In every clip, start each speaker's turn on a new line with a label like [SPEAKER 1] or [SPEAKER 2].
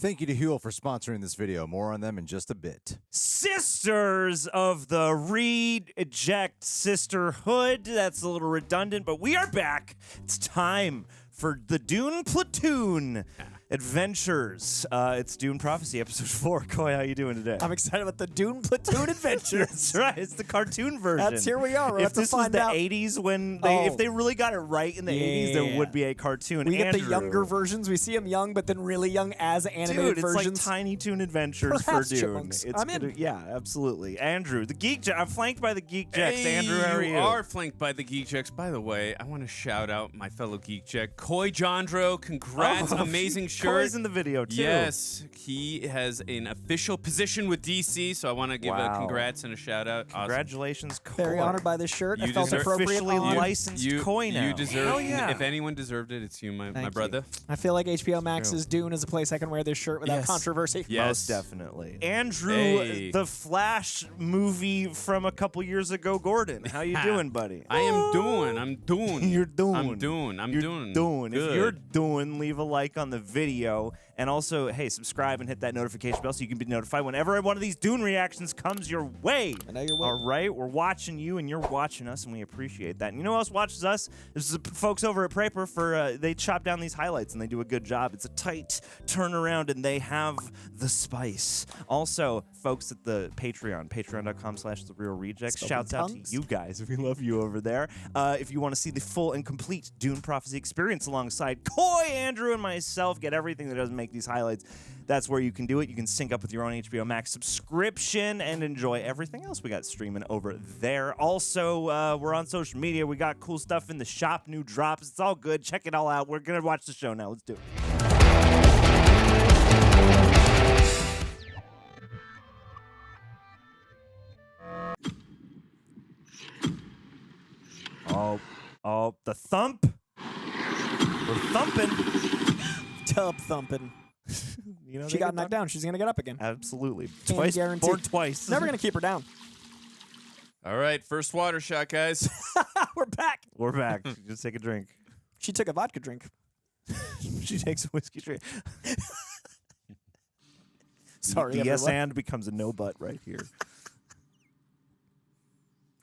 [SPEAKER 1] Thank you to HUEL for sponsoring this video. More on them in just a bit.
[SPEAKER 2] Sisters of the Reject Sisterhood. That's a little redundant, but we are back. It's time for the Dune Platoon Adventures. It's Dune Prophecy, Episode 4. Coy, how you doing today?
[SPEAKER 3] I'm excited about the Dune Platoon Adventures.
[SPEAKER 2] That's right. It's the cartoon version.
[SPEAKER 3] That's here we are. We'll
[SPEAKER 2] if
[SPEAKER 3] have to
[SPEAKER 2] this was
[SPEAKER 3] find
[SPEAKER 2] the
[SPEAKER 3] out.
[SPEAKER 2] 80s, when they, if they really got it right in the 80s, there would be a cartoon.
[SPEAKER 3] We get the
[SPEAKER 2] Andrew.
[SPEAKER 3] younger versions. We see them young, but then really young as animated
[SPEAKER 2] Dude,
[SPEAKER 3] versions.
[SPEAKER 2] it's like Tiny Toon Adventures
[SPEAKER 3] Perhaps
[SPEAKER 2] for Dune.
[SPEAKER 3] Chipmunks.
[SPEAKER 2] It's
[SPEAKER 3] I'm in.
[SPEAKER 2] gonna, yeah, absolutely. Andrew, the Geek Jack. I'm flanked by the Geek Jacks.
[SPEAKER 4] Hey,
[SPEAKER 2] Andrew, how are you?
[SPEAKER 4] You are flanked by the Geek Jacks. By the way, I want to shout out my fellow Geek Jack, Coy Jandreau. Congrats, amazing shirt.
[SPEAKER 2] Coy's in the video too.
[SPEAKER 4] Yes, he has an official position with DC, so I want to give a congrats and a shout out.
[SPEAKER 2] Congratulations, Coy.
[SPEAKER 3] Very honored by this shirt.
[SPEAKER 4] You
[SPEAKER 3] I felt
[SPEAKER 4] deserve-
[SPEAKER 3] appropriate.
[SPEAKER 2] officially
[SPEAKER 3] on.
[SPEAKER 2] licensed Coy now.
[SPEAKER 4] You deserve.
[SPEAKER 2] Hell yeah.
[SPEAKER 4] If anyone deserved it, it's you, my
[SPEAKER 3] Thank
[SPEAKER 4] brother.
[SPEAKER 3] you. I feel like HBO Max's Dune is a place I can wear this shirt without
[SPEAKER 4] Yes.
[SPEAKER 3] controversy.
[SPEAKER 4] Yes.
[SPEAKER 2] Most definitely. Andrew,
[SPEAKER 4] Hey.
[SPEAKER 2] the Flash movie from a couple years ago, Gordon. How you doing, buddy?
[SPEAKER 4] I am doing. I'm doing.
[SPEAKER 2] You're doing.
[SPEAKER 4] I'm doing. I'm
[SPEAKER 2] You're
[SPEAKER 4] doing.
[SPEAKER 2] doing. If
[SPEAKER 4] Good.
[SPEAKER 2] you're doing, leave a like on the video. And also, hey, subscribe and hit that notification bell so you can be notified whenever one of these Dune reactions comes your way.
[SPEAKER 3] I know you're welcome.
[SPEAKER 2] All right? We're watching you and you're watching us, and we appreciate that. And you know who else watches us? This is the folks over at Praper. They chop down these highlights, and they do a good job. It's a tight turnaround, and they have the spice. Also, folks at the Patreon, patreon.com/TheRealRejects. Shouts out to you guys. We love you over there. If you want to see the full and complete Dune Prophecy experience alongside Coy, Andrew, and myself, get everything that doesn't make these highlights, that's where you can do it. You can sync up with your own HBO Max subscription and enjoy everything else we got streaming over there. Also, we're on social media. We got cool stuff in the shop, new drops. It's all good. Check it all out. We're going to watch the show now. Let's do it. Oh, the thump. We're thumping.
[SPEAKER 3] Tub thumping.
[SPEAKER 2] You know,
[SPEAKER 3] She got knocked down. She's going to get up again.
[SPEAKER 2] Absolutely.
[SPEAKER 3] Can't
[SPEAKER 2] Twice,
[SPEAKER 3] guarantee.
[SPEAKER 2] born twice.
[SPEAKER 3] Never going to keep her down.
[SPEAKER 4] All right, first water shot, guys.
[SPEAKER 3] We're back.
[SPEAKER 2] We're back. Just take a drink.
[SPEAKER 3] She took a vodka drink.
[SPEAKER 2] She takes a whiskey drink.
[SPEAKER 3] Sorry,
[SPEAKER 2] the yes
[SPEAKER 3] everyone.
[SPEAKER 2] and becomes a no but right here.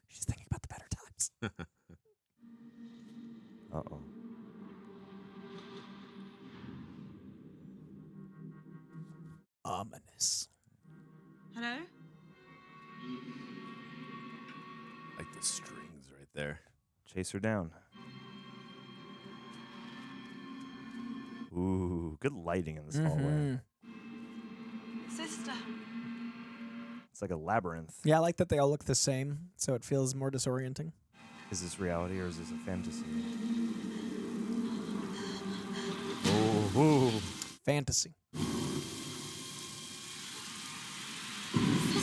[SPEAKER 3] She's thinking about the better times.
[SPEAKER 2] Uh-oh.
[SPEAKER 3] Ominous.
[SPEAKER 5] Hello?
[SPEAKER 4] Like the strings right there.
[SPEAKER 2] Chase her down. Ooh, good lighting in this hallway.
[SPEAKER 5] Sister.
[SPEAKER 2] It's like a labyrinth.
[SPEAKER 3] Yeah, I like that they all look the same, so it feels more disorienting.
[SPEAKER 2] Is this reality or is this a fantasy? Oh,
[SPEAKER 3] Fantasy.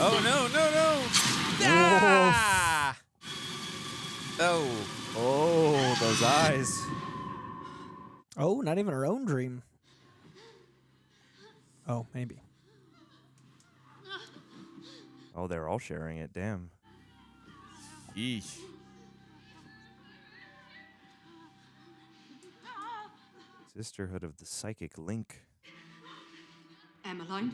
[SPEAKER 4] Oh no! Ah! Oh.
[SPEAKER 2] oh, those eyes.
[SPEAKER 3] Oh, not even her own dream. Oh, maybe.
[SPEAKER 2] Oh, they're all sharing it. Damn.
[SPEAKER 4] Yeesh.
[SPEAKER 2] Sisterhood of the Psychic Link.
[SPEAKER 5] Emmeline.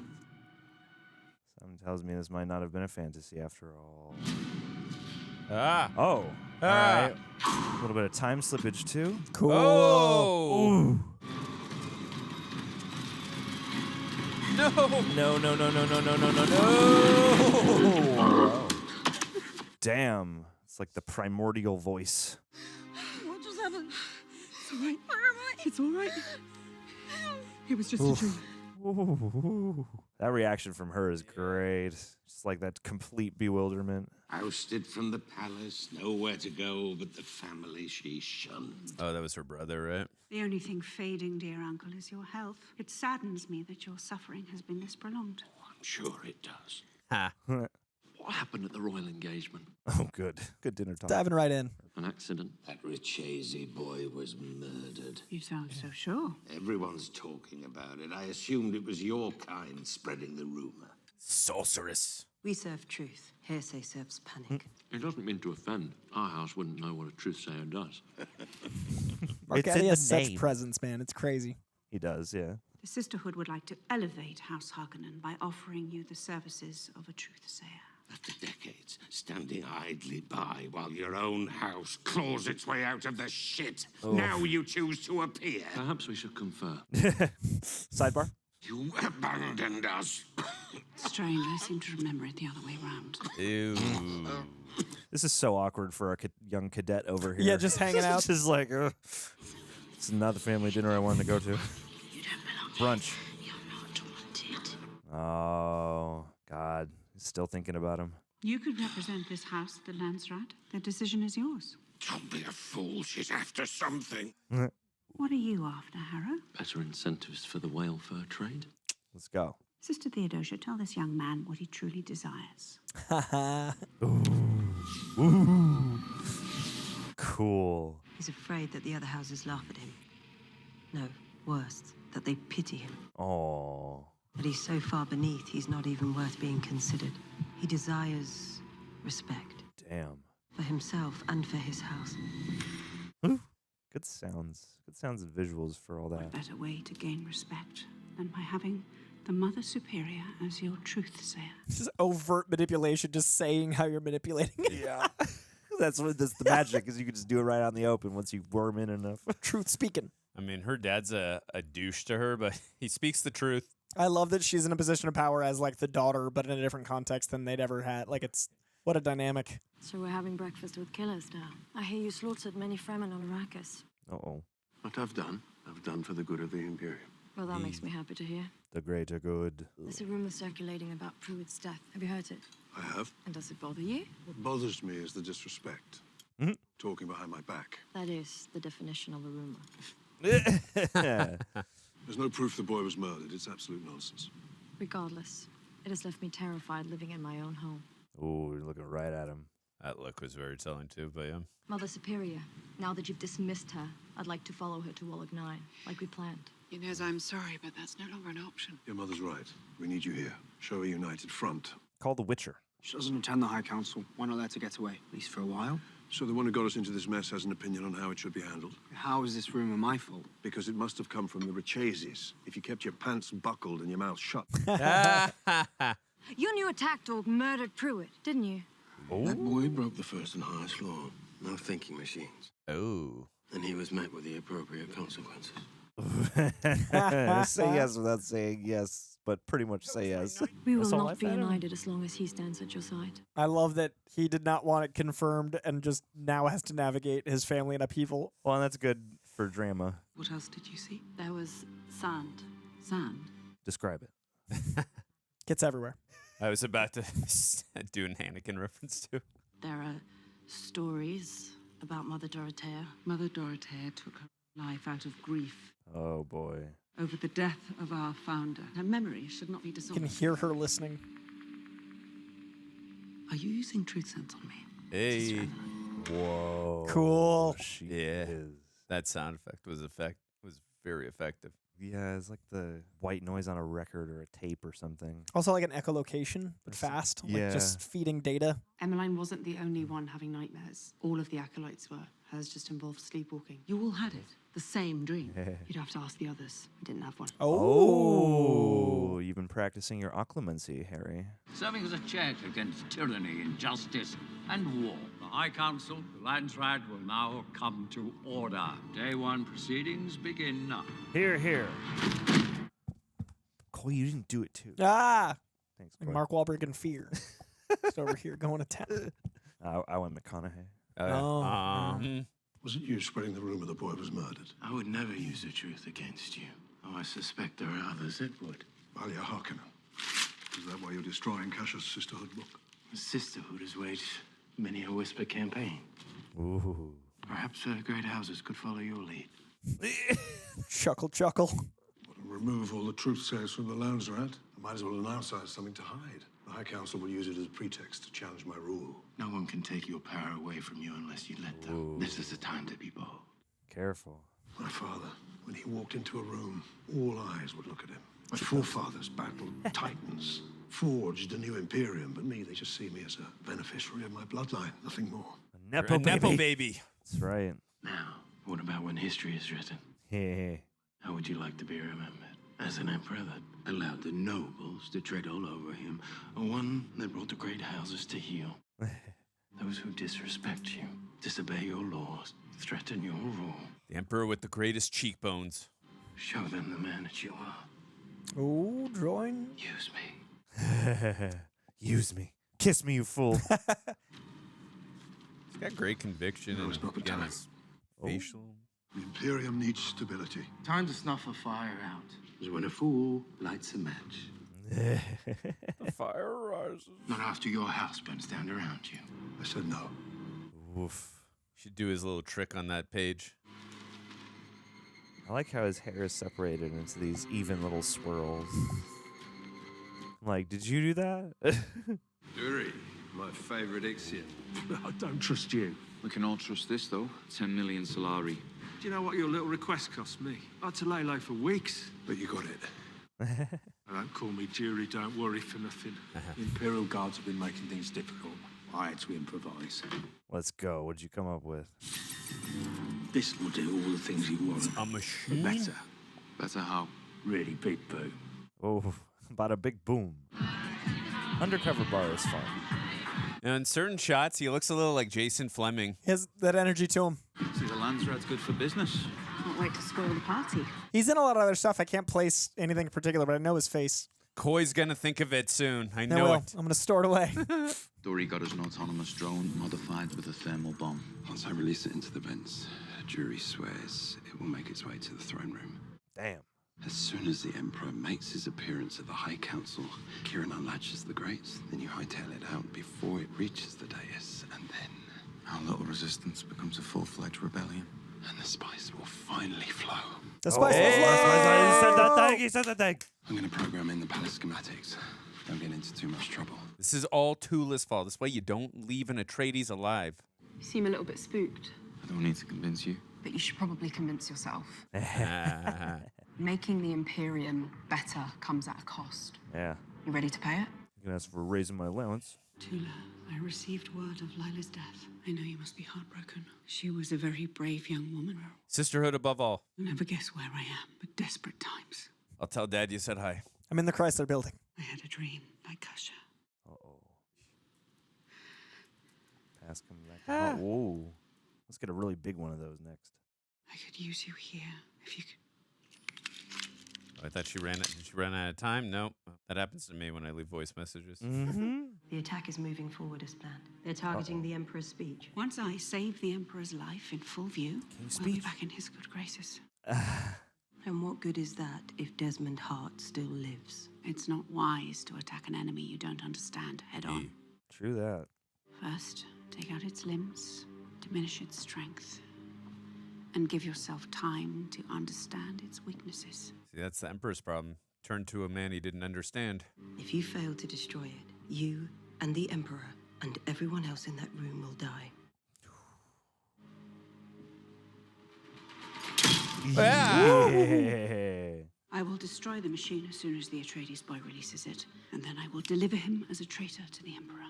[SPEAKER 2] Something tells me this might not have been a fantasy after all.
[SPEAKER 4] Ah.
[SPEAKER 2] Oh. All
[SPEAKER 4] Ah.
[SPEAKER 2] right. A little bit of time slippage, too.
[SPEAKER 3] Cool.
[SPEAKER 4] Oh.
[SPEAKER 2] Ooh.
[SPEAKER 4] No.
[SPEAKER 2] No. Damn. It's like the primordial voice.
[SPEAKER 5] What just happened? It's all right. Where am I? It's all right. It was just a dream.
[SPEAKER 2] Ooh. That reaction from her is great. Just like that complete bewilderment.
[SPEAKER 6] Ousted from the palace, nowhere to go but the family she shunned.
[SPEAKER 4] Oh, that was her brother, right?
[SPEAKER 5] The only thing fading, dear uncle, is your health. It saddens me that your suffering has been this prolonged.
[SPEAKER 6] I'm sure it does.
[SPEAKER 4] Ha.
[SPEAKER 7] What happened at the royal engagement?
[SPEAKER 2] Oh, good. Good dinner talk.
[SPEAKER 3] Diving right in.
[SPEAKER 7] An accident?
[SPEAKER 6] That Richese boy was murdered.
[SPEAKER 5] You sound so sure.
[SPEAKER 6] Everyone's talking about it. I assumed it was your kind spreading the rumor.
[SPEAKER 4] Sorceress.
[SPEAKER 8] We serve truth. Hearsay serves panic.
[SPEAKER 7] It doesn't mean to offend. Our house wouldn't know what a truth-sayer does.
[SPEAKER 2] It's in
[SPEAKER 3] Arcadia has
[SPEAKER 2] the
[SPEAKER 3] such
[SPEAKER 2] name.
[SPEAKER 3] presence, man. It's crazy.
[SPEAKER 2] He does, yeah.
[SPEAKER 5] The Sisterhood would like to elevate House Harkonnen by offering you the services of a truth-sayer.
[SPEAKER 6] After decades standing idly by while your own house claws its way out of the shit, now you choose to appear.
[SPEAKER 7] Perhaps we should confer.
[SPEAKER 2] Sidebar.
[SPEAKER 6] You abandoned us.
[SPEAKER 5] Strange, I seem to remember it the other way round.
[SPEAKER 4] Ew.
[SPEAKER 2] This is so awkward for our young cadet over here.
[SPEAKER 3] Yeah, just hanging out.
[SPEAKER 2] Just like, it's not the family dinner I wanted to go to.
[SPEAKER 5] You don't belong
[SPEAKER 2] Brunch.
[SPEAKER 5] here. You're not wanted.
[SPEAKER 2] Oh, God. Still thinking about him.
[SPEAKER 5] You could represent this house at the Landsrat. The decision is yours.
[SPEAKER 6] Don't be a fool. She's after something.
[SPEAKER 5] What are you after, Harrow?
[SPEAKER 7] Better incentives for the whale fur trade.
[SPEAKER 2] Let's go.
[SPEAKER 5] Sister Theodosia, tell this young man what he truly desires.
[SPEAKER 2] Cool.
[SPEAKER 8] He's afraid that the other houses laugh at him. No, worse, that they pity him.
[SPEAKER 2] Oh.
[SPEAKER 8] That he's so far beneath, he's not even worth being considered. He desires respect
[SPEAKER 2] Damn.
[SPEAKER 8] for himself and for his house.
[SPEAKER 2] Good sounds. Good sounds and visuals for all
[SPEAKER 5] What
[SPEAKER 2] that.
[SPEAKER 5] better way to gain respect than by having the Mother Superior as your truth-sayer?
[SPEAKER 3] Just overt manipulation, just saying how you're manipulating it.
[SPEAKER 2] Yeah. That's the magic, is you can just do it right out in the open once you worm in enough.
[SPEAKER 3] Truth speaking.
[SPEAKER 4] I mean, her dad's a douche to her, but he speaks the truth.
[SPEAKER 3] I love that she's in a position of power as like the daughter, but in a different context than they'd ever had. Like it's what a dynamic.
[SPEAKER 9] So we're having breakfast with killers now. I hear you slaughtered many Fremen on Arakkis.
[SPEAKER 2] Uh-oh.
[SPEAKER 7] What I've done for the good of the Imperium.
[SPEAKER 9] Well, that makes me happy to hear.
[SPEAKER 2] The greater good.
[SPEAKER 9] There's a rumor circulating about Pruitt's death. Have you heard it?
[SPEAKER 10] I have.
[SPEAKER 9] And does it bother you?
[SPEAKER 10] What bothers me is the disrespect. Talking behind my back.
[SPEAKER 9] That is the definition of a rumor.
[SPEAKER 10] There's no proof the boy was murdered. It's absolute nonsense.
[SPEAKER 9] Regardless, it has left me terrified living in my own home.
[SPEAKER 2] Ooh, you're looking right at him.
[SPEAKER 4] That look was very telling too, but yeah.
[SPEAKER 9] Mother Superior, now that you've dismissed her, I'd like to follow her to Wallach 9, like we planned.
[SPEAKER 5] Inez, I'm sorry, but that's no longer an option.
[SPEAKER 10] Your mother's right. We need you here. Show a united front.
[SPEAKER 2] Call the Witcher.
[SPEAKER 11] She doesn't attend the High Council. Why not let her get away, at least for a while?
[SPEAKER 10] So the one who got us into this mess has an opinion on how it should be handled?
[SPEAKER 11] How is this rumor my fault?
[SPEAKER 10] Because it must have come from the Richeses. If you kept your pants buckled and your mouth shut.
[SPEAKER 9] Your new attack dog murdered Pruitt, didn't you?
[SPEAKER 6] That boy broke the first and highest law. No thinking machines.
[SPEAKER 4] Oh.
[SPEAKER 6] And he was met with the appropriate consequences.
[SPEAKER 2] Say yes without saying yes, but pretty much say yes.
[SPEAKER 9] We will
[SPEAKER 2] That's all
[SPEAKER 9] not
[SPEAKER 2] I've
[SPEAKER 9] be
[SPEAKER 2] had.
[SPEAKER 9] united as long as he stands at your side.
[SPEAKER 3] I love that he did not want it confirmed and just now has to navigate his family in upheaval.
[SPEAKER 2] Well, and that's good for drama.
[SPEAKER 5] What else did you see?
[SPEAKER 9] There was
[SPEAKER 5] Sand. Sand?
[SPEAKER 2] Describe it.
[SPEAKER 3] Gets everywhere.
[SPEAKER 4] I was about to do an Anakin reference too.
[SPEAKER 5] There are stories about Mother Dorothea. Mother Dorothea took her life out of grief
[SPEAKER 2] Oh, boy.
[SPEAKER 5] over the death of our founder. Her memory should not be
[SPEAKER 3] You
[SPEAKER 5] dishonored.
[SPEAKER 3] can hear her listening.
[SPEAKER 5] Are you using truth sense on me?
[SPEAKER 4] Hey.
[SPEAKER 2] Whoa.
[SPEAKER 3] Cool.
[SPEAKER 2] She
[SPEAKER 4] Yeah.
[SPEAKER 2] is.
[SPEAKER 4] That sound effect was very effective.
[SPEAKER 2] Yeah, it's like the white noise on a record or a tape or something.
[SPEAKER 3] Also like an echolocation, but fast.
[SPEAKER 2] Yeah.
[SPEAKER 3] Like just feeding data.
[SPEAKER 5] Emmeline wasn't the only one having nightmares. All of the acolytes were. Hers just involved sleepwalking. You all had it. The same dream. You'd have to ask the others. I didn't have one.
[SPEAKER 2] Oh, you've been practicing your occlumency, Harry.
[SPEAKER 12] Serving as a check against tyranny, injustice, and war. The High Council, the Landsrat, will now come to order. Day 1 proceedings begin now.
[SPEAKER 2] Here, here. Coy, you didn't do it too.
[SPEAKER 3] Ah!
[SPEAKER 2] Thanks,
[SPEAKER 3] Like
[SPEAKER 2] Coy.
[SPEAKER 3] Mark Wahlberg in Fear. Just over here going to town.
[SPEAKER 2] I went McConaughey.
[SPEAKER 10] Was it you spreading the rumor the boy was murdered?
[SPEAKER 6] I would never use the truth against you. Oh, I suspect there are others that would.
[SPEAKER 10] Alia Harkonnen. Is that why you're destroying Kasha's Sisterhood book?
[SPEAKER 6] The Sisterhood has waged many a whisper campaign.
[SPEAKER 2] Ooh.
[SPEAKER 6] Perhaps great houses could follow your lead.
[SPEAKER 3] Chuckle, chuckle.
[SPEAKER 10] Well, to remove all the truth sayers from the Landsrat, I might as well announce I have something to hide. The High Council will use it as a pretext to challenge my rule.
[SPEAKER 6] No one can take your power away from you unless you let them.
[SPEAKER 2] Ooh.
[SPEAKER 6] This is the time to be bold.
[SPEAKER 2] Careful.
[SPEAKER 10] My father, when he walked into a room, all eyes would look at him. My forefathers battled titans, forged a new imperium, but me, they just see me as a beneficiary of my bloodline, nothing more.
[SPEAKER 2] A Nepo baby.
[SPEAKER 4] Nepo baby.
[SPEAKER 2] That's right.
[SPEAKER 6] Now, what about when history is written?
[SPEAKER 2] Hey.
[SPEAKER 6] How would you like to be remembered?
[SPEAKER 7] as an emperor that allowed the nobles to tread all over him, or one that brought the great houses to heel. Those who disrespect you, disobey your laws, threaten your rule.
[SPEAKER 4] The emperor with the greatest cheekbones.
[SPEAKER 7] Show them the man that you are.
[SPEAKER 3] Oh, drawing.
[SPEAKER 7] Use me.
[SPEAKER 2] Use me. Kiss me, you fool.
[SPEAKER 4] He's got great conviction
[SPEAKER 10] No,
[SPEAKER 4] and
[SPEAKER 10] it's not the
[SPEAKER 4] again,
[SPEAKER 10] time.
[SPEAKER 4] his facial.
[SPEAKER 10] The Imperium needs stability.
[SPEAKER 7] Time to snuff a fire out. Is when a fool lights a match.
[SPEAKER 4] The fire rises.
[SPEAKER 7] Not after your house burns down around you.
[SPEAKER 10] I said no.
[SPEAKER 4] Oof. Should do his little trick on that page.
[SPEAKER 2] I like how his hair is separated into these even little swirls. I'm like, did you do that?
[SPEAKER 13] Dury, my favorite Ixion.
[SPEAKER 10] I don't trust you.
[SPEAKER 11] We can all trust this, though. 10 million Solari.
[SPEAKER 10] Do you know what your little request cost me? I had to lay low for weeks. But you got it. Don't call me jury, don't worry for nothing. The Imperial Guards have been making things difficult. I had to improvise.
[SPEAKER 2] Let's go. What'd you come up with?
[SPEAKER 7] This will do all the things you want.
[SPEAKER 4] A machine?
[SPEAKER 7] Better.
[SPEAKER 11] Better how?
[SPEAKER 7] Really big boom.
[SPEAKER 2] Oh, about a big boom. Undercover bar is fun.
[SPEAKER 4] Now, in certain shots, he looks a little like Jason Fleming.
[SPEAKER 3] He has that energy to him.
[SPEAKER 11] See, the Landsrat's good for business.
[SPEAKER 5] Can't wait to spoil the party.
[SPEAKER 3] He's in a lot of other stuff. I can't place anything in particular, but I know his face.
[SPEAKER 4] Coy's gonna think of it soon. I
[SPEAKER 3] I
[SPEAKER 4] know
[SPEAKER 3] will.
[SPEAKER 4] it.
[SPEAKER 3] I'm going to store it away.
[SPEAKER 11] Dory got us an autonomous drone modified with a thermal bomb.
[SPEAKER 7] Once I release it into the vents, jury swears it will make its way to the throne room.
[SPEAKER 2] Damn.
[SPEAKER 7] As soon as the Emperor makes his appearance at the High Council, Kieran unlatches the grates, then you hightail it out before it reaches the dais, and then
[SPEAKER 11] Our little resistance becomes a full-fledged rebellion.
[SPEAKER 7] and the spice will finally flow.
[SPEAKER 3] The spice
[SPEAKER 2] He said that thing. He said that thing.
[SPEAKER 7] I'm going to program in the palace schematics. Don't get into too much trouble.
[SPEAKER 4] This is all Tula's fault. This way you don't leave an Atreides alive.
[SPEAKER 5] You seem a little bit spooked,
[SPEAKER 11] I don't need to convince you.
[SPEAKER 5] but you should probably convince yourself. Making the Imperium better comes at a cost.
[SPEAKER 2] Yeah.
[SPEAKER 5] You ready to pay it?
[SPEAKER 2] You can ask for raising my allowance.
[SPEAKER 5] Tula, I received word of Lila's death. I know you must be heartbroken. She was a very brave young woman.
[SPEAKER 4] Sisterhood above all.
[SPEAKER 5] You'll never guess where I am, but desperate times.
[SPEAKER 4] I'll tell Dad you said hi.
[SPEAKER 3] I'm in the Chrysler building.
[SPEAKER 5] I had a dream, like Kasha.
[SPEAKER 2] Uh-oh. Pass coming back. Oh, whoa. Let's get a really big one of those next.
[SPEAKER 5] I could use you here if you could.
[SPEAKER 4] I thought she ran. Did she run out of time? No. That happens to me when I leave voice messages.
[SPEAKER 8] The attack is moving forward as planned. They're targeting the Emperor's speech.
[SPEAKER 5] Once I save the Emperor's life in full view, we'll be back in his good graces.
[SPEAKER 8] And what good is that if Desmond Hart still lives?
[SPEAKER 5] It's not wise to attack an enemy you don't understand head on.
[SPEAKER 2] True that.
[SPEAKER 5] First, take out its limbs, diminish its strength, and give yourself time to understand its weaknesses.
[SPEAKER 4] See, that's the Emperor's problem. Turned to a man he didn't understand.
[SPEAKER 8] If you fail to destroy it, you and the Emperor and everyone else in that room will die.
[SPEAKER 2] Yeah.
[SPEAKER 5] I will destroy the machine as soon as the Atreides boy releases it, and then I will deliver him as a traitor to the Emperor.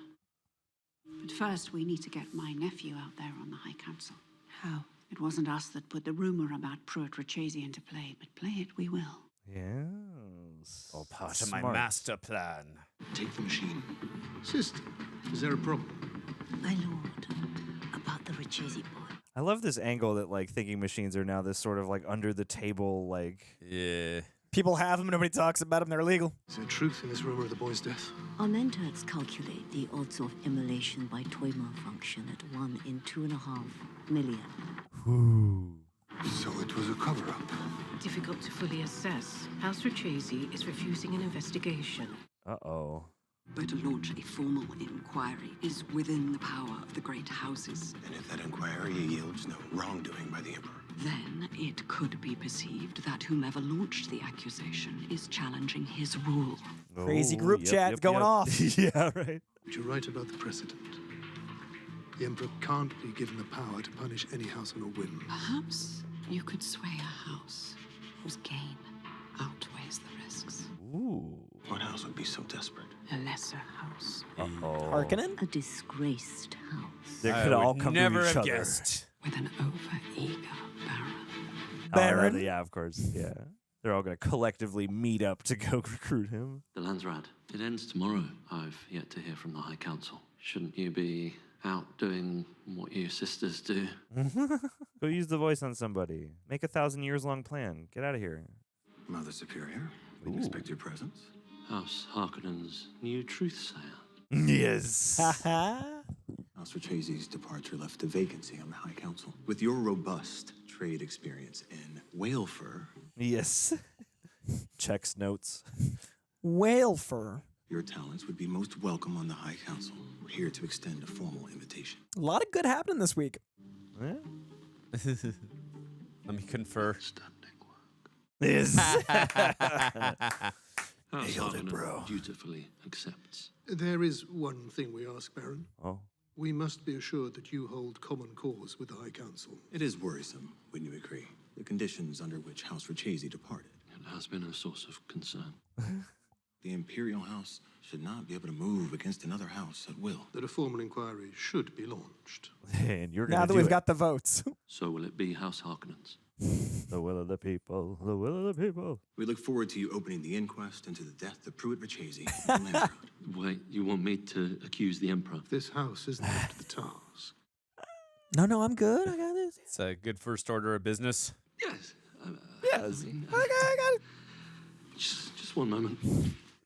[SPEAKER 5] But first, we need to get my nephew out there on the High Council.
[SPEAKER 8] How?
[SPEAKER 5] It wasn't us that put the rumor about Pruitt Rachesi into play, but play it we will.
[SPEAKER 2] Yes.
[SPEAKER 4] All part of my master plan.
[SPEAKER 10] Take the machine. Sister, is there a problem?
[SPEAKER 8] My lord, about the Rachesi boy.
[SPEAKER 2] I love this angle that like thinking machines are now this sort of like under the table like.
[SPEAKER 4] Yeah.
[SPEAKER 3] People have them, nobody talks about them, they're illegal.
[SPEAKER 10] Is there truth in this rumor of the boy's death?
[SPEAKER 14] Our mentats calculate the odds of immolation by toy malfunction at 1 in 2.5 million.
[SPEAKER 10] So it was a cover-up.
[SPEAKER 15] Difficult to fully assess. House Rachesi is refusing an investigation.
[SPEAKER 2] Uh-oh.
[SPEAKER 5] But to launch a formal inquiry is within the power of the great houses.
[SPEAKER 7] And if that inquiry yields no wrongdoing by the Emperor,
[SPEAKER 5] Then it could be perceived that whomever launched the accusation is challenging his rule.
[SPEAKER 3] Crazy group chat going off.
[SPEAKER 2] Yeah, right.
[SPEAKER 10] But you're right about the precedent. The Emperor can't be given the power to punish any house on a whim.
[SPEAKER 5] Perhaps you could sway a house whose gain outweighs the risks.
[SPEAKER 2] Ooh.
[SPEAKER 7] what house would be so desperate?
[SPEAKER 5] A lesser house.
[SPEAKER 2] Uh-oh.
[SPEAKER 3] Harkonnen?
[SPEAKER 14] A disgraced house.
[SPEAKER 2] They could all come
[SPEAKER 4] never
[SPEAKER 2] to each
[SPEAKER 4] have
[SPEAKER 2] other.
[SPEAKER 4] guessed.
[SPEAKER 5] With an over-eager Baron.
[SPEAKER 3] Baron?
[SPEAKER 2] Yeah, of course. Yeah. They're all going to collectively meet up to go recruit him.
[SPEAKER 16] The Landsrad. It ends tomorrow. I've yet to hear from the High Council. Shouldn't you be out doing what you sisters do?
[SPEAKER 2] Go use the voice on somebody. Make a 1,000-years-long plan. Get out of here.
[SPEAKER 7] Mother Superior, we didn't expect your presence.
[SPEAKER 16] House Harkonnen's new truthsayer.
[SPEAKER 2] Yes.
[SPEAKER 7] House Harkonnen's departure left a vacancy on the High Council. With your robust trade experience in whale fur.
[SPEAKER 2] Yes. Checks notes.
[SPEAKER 3] Whale fur.
[SPEAKER 7] Your talents would be most welcome on the High Council. We're here to extend a formal invitation.
[SPEAKER 3] A lot of good happening this week.
[SPEAKER 2] Yeah.
[SPEAKER 4] Let me confer.
[SPEAKER 2] Yes.
[SPEAKER 16] House
[SPEAKER 10] Nailed it,
[SPEAKER 16] Harkonnen
[SPEAKER 10] bro.
[SPEAKER 16] dutifully accepts.
[SPEAKER 10] There is one thing we ask, Baron.
[SPEAKER 2] Oh.
[SPEAKER 10] We must be assured that you hold common cause with the High Council.
[SPEAKER 7] It is worrisome, wouldn't you agree? The conditions under which House Harkonnen departed.
[SPEAKER 16] It has been a source of concern.
[SPEAKER 7] The Imperial House should not be able to move against another house at will.
[SPEAKER 10] That a formal inquiry should be launched.
[SPEAKER 2] And you're
[SPEAKER 3] Now
[SPEAKER 2] going to
[SPEAKER 3] that
[SPEAKER 2] do
[SPEAKER 3] we've
[SPEAKER 2] it.
[SPEAKER 3] got the votes.
[SPEAKER 16] So will it be House Harkonnen's?
[SPEAKER 2] The will of the people. The will of the people.
[SPEAKER 7] We look forward to you opening the inquest into the death of Pruitt Rachesi and Landsrad.
[SPEAKER 16] Wait, you want me to accuse the Emperor?
[SPEAKER 10] This house isn't up to the task.
[SPEAKER 3] No, I'm good. I got this.
[SPEAKER 4] It's a good first order of business.
[SPEAKER 16] Yes.
[SPEAKER 2] Yes.
[SPEAKER 3] I got it.
[SPEAKER 16] Just one moment.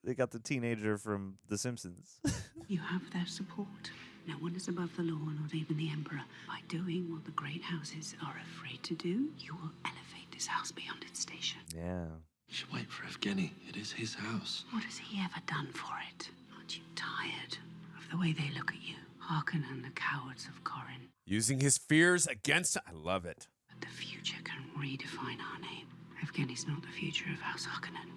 [SPEAKER 2] They got the teenager from The Simpsons.
[SPEAKER 5] You have their support. No one is above the law, not even the Emperor. By doing what the great houses are afraid to do, you will elevate this house beyond its station.
[SPEAKER 2] Yeah.
[SPEAKER 16] You should wait for Evgeny. It is his house.
[SPEAKER 5] What has he ever done for it? Aren't you tired of the way they look at you? Harkonnen, the cowards of Corin.
[SPEAKER 4] Using his fears against... I love it.
[SPEAKER 5] But the future can redefine our name. Evgeny's not the future of House Harkonnen.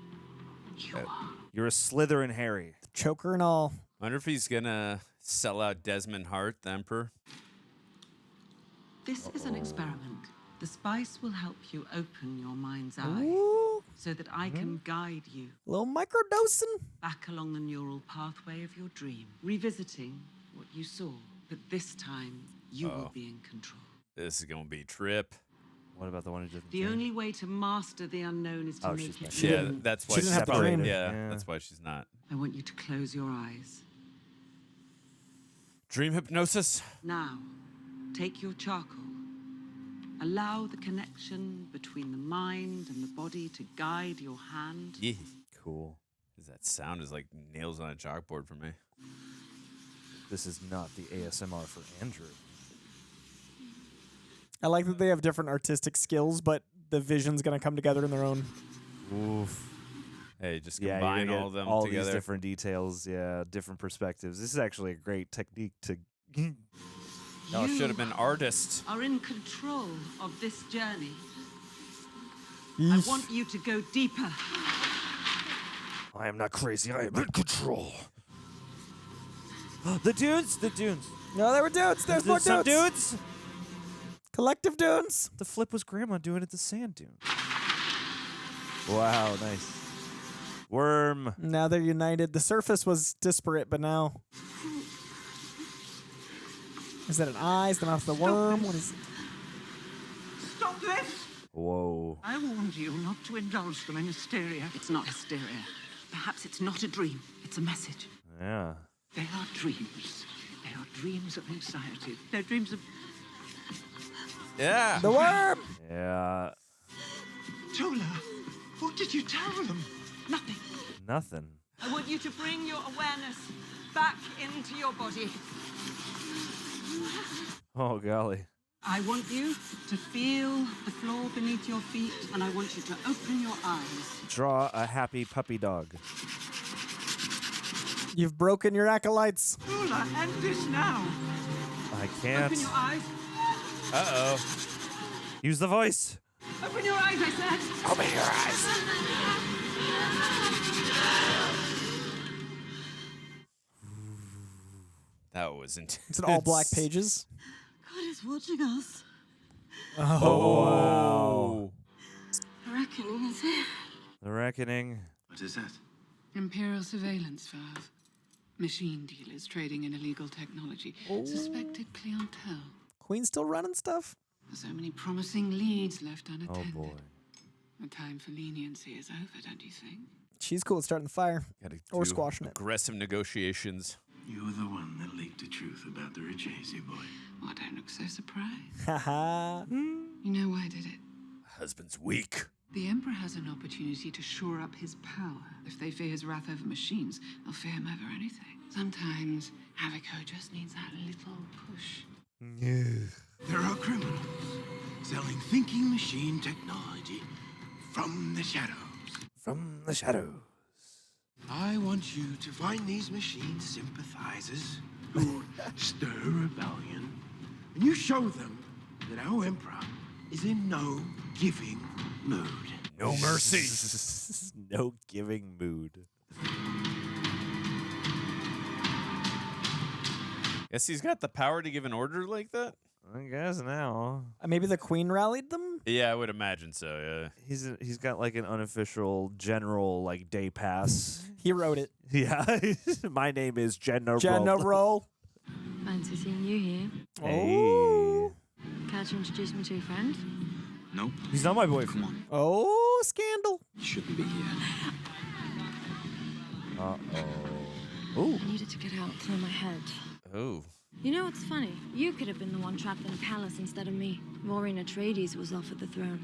[SPEAKER 5] You are.
[SPEAKER 2] You're a Slytherin Harry.
[SPEAKER 3] Choker and all.
[SPEAKER 4] Wonder if he's gonna sell out Desmond Hart, the Emperor.
[SPEAKER 8] This is an experiment. The spice will help you open your mind's eye
[SPEAKER 3] Ooh.
[SPEAKER 8] so that I can guide you
[SPEAKER 3] A little microdosing.
[SPEAKER 8] back along the neural pathway of your dream, revisiting what you saw. But this time, you will be in control.
[SPEAKER 4] This is gonna be a trip.
[SPEAKER 2] What about the one who didn't
[SPEAKER 8] The only way to master the unknown is to
[SPEAKER 2] Oh,
[SPEAKER 8] make
[SPEAKER 2] she's
[SPEAKER 8] it
[SPEAKER 2] not-
[SPEAKER 4] Yeah,
[SPEAKER 8] known.
[SPEAKER 4] that's why
[SPEAKER 3] She didn't have to dream.
[SPEAKER 4] Yeah, that's why she's not.
[SPEAKER 8] I want you to close your eyes.
[SPEAKER 4] Dream hypnosis.
[SPEAKER 8] Now, take your charcoal. Allow the connection between the mind and the body to guide your hand.
[SPEAKER 4] Yeah.
[SPEAKER 2] Cool.
[SPEAKER 4] That sound is like nails on a chalkboard for me.
[SPEAKER 2] This is not the ASMR for Andrew.
[SPEAKER 3] I like that they have different artistic skills, but the vision's going to come together in their own.
[SPEAKER 2] Oof.
[SPEAKER 4] Hey, just
[SPEAKER 2] Yeah,
[SPEAKER 4] combine
[SPEAKER 2] you're gonna
[SPEAKER 4] all of
[SPEAKER 2] get
[SPEAKER 4] them
[SPEAKER 2] all
[SPEAKER 4] together.
[SPEAKER 2] these different details. Yeah, different perspectives. This is actually a great technique to.
[SPEAKER 4] No, it should have been artists.
[SPEAKER 8] Are in control of this journey. I want you to go deeper.
[SPEAKER 2] I am not crazy. I am in control. The dudes. The dudes.
[SPEAKER 3] No, there were dudes. There's more
[SPEAKER 2] some
[SPEAKER 3] dudes.
[SPEAKER 2] dudes.
[SPEAKER 3] Collective dudes.
[SPEAKER 2] The flip was Grandma doing at the sand dune. Wow, nice. Worm.
[SPEAKER 3] Now they're united. The surface was disparate, but now. Is that an eye? Is the mouth of the worm? What is it?
[SPEAKER 8] Stop this!
[SPEAKER 2] Whoa.
[SPEAKER 8] I warned you not to indulge them in hysteria. It's not hysteria. Perhaps it's not a dream. It's a message.
[SPEAKER 2] Yeah.
[SPEAKER 8] They are dreams. They are dreams of anxiety. They're dreams of...
[SPEAKER 4] Yeah.
[SPEAKER 3] The worm!
[SPEAKER 2] Yeah.
[SPEAKER 8] Tola, what did you tell them? Nothing.
[SPEAKER 2] Nothing.
[SPEAKER 8] I want you to bring your awareness back into your body.
[SPEAKER 2] Oh, golly.
[SPEAKER 8] I want you to feel the floor beneath your feet, and I want you to open your eyes.
[SPEAKER 2] Draw a happy puppy dog.
[SPEAKER 3] You've broken your acolytes.
[SPEAKER 8] Tola, end this now.
[SPEAKER 2] I can't.
[SPEAKER 8] Open your eyes.
[SPEAKER 4] Uh-oh.
[SPEAKER 2] Use the voice.
[SPEAKER 8] Open your eyes, I said.
[SPEAKER 2] Open your eyes.
[SPEAKER 4] That was intense.
[SPEAKER 3] It's in all black pages.
[SPEAKER 14] God is watching us.
[SPEAKER 2] Oh, wow.
[SPEAKER 14] The reckoning is here.
[SPEAKER 2] The Reckoning.
[SPEAKER 7] What is that?
[SPEAKER 15] Imperial surveillance valve. Machine dealers trading in illegal technology. Suspected clientele.
[SPEAKER 3] Queen's still running stuff?
[SPEAKER 15] So many promising leads left unattended.
[SPEAKER 2] Oh, boy.
[SPEAKER 15] The time for leniency is over, don't you think?
[SPEAKER 3] She's cool at starting the fire
[SPEAKER 4] Gotta
[SPEAKER 3] or
[SPEAKER 4] do
[SPEAKER 3] squashing it.
[SPEAKER 4] aggressive negotiations.
[SPEAKER 7] You're the one that leaked the truth about the Richese boy.
[SPEAKER 15] I don't look so surprised.
[SPEAKER 3] Haha.
[SPEAKER 15] You know why I did it?
[SPEAKER 4] Husband's weak.
[SPEAKER 15] The Emperor has an opportunity to shore up his power. If they fear his wrath over machines, they'll fear him over anything. Sometimes Avico just needs that little push.
[SPEAKER 7] There are criminals selling thinking machine technology from the shadows.
[SPEAKER 2] From the shadows.
[SPEAKER 7] I want you to find these machine sympathizers who stir rebellion, and you show them that our Emperor is in no giving mood.
[SPEAKER 4] No mercy.
[SPEAKER 2] No giving mood.
[SPEAKER 4] Guess he's got the power to give an order like that?
[SPEAKER 2] I guess now.
[SPEAKER 3] Maybe the queen rallied them?
[SPEAKER 4] Yeah, I would imagine so, yeah.
[SPEAKER 2] He's got like an unofficial general like day pass.
[SPEAKER 3] He wrote it.
[SPEAKER 2] Yeah. My name is General.
[SPEAKER 3] General.
[SPEAKER 9] Fancy seeing you here.
[SPEAKER 2] Hey.
[SPEAKER 9] Care to introduce me to your friend?
[SPEAKER 11] No.
[SPEAKER 2] He's not my boyfriend.
[SPEAKER 11] Come on.
[SPEAKER 3] Oh, scandal.
[SPEAKER 11] You shouldn't be here.
[SPEAKER 2] Oh.
[SPEAKER 9] I needed to get out, clear my head.
[SPEAKER 4] Oh.
[SPEAKER 9] You know what's funny? You could have been the one trapped in a palace instead of me. Maureen Atreides was offered the throne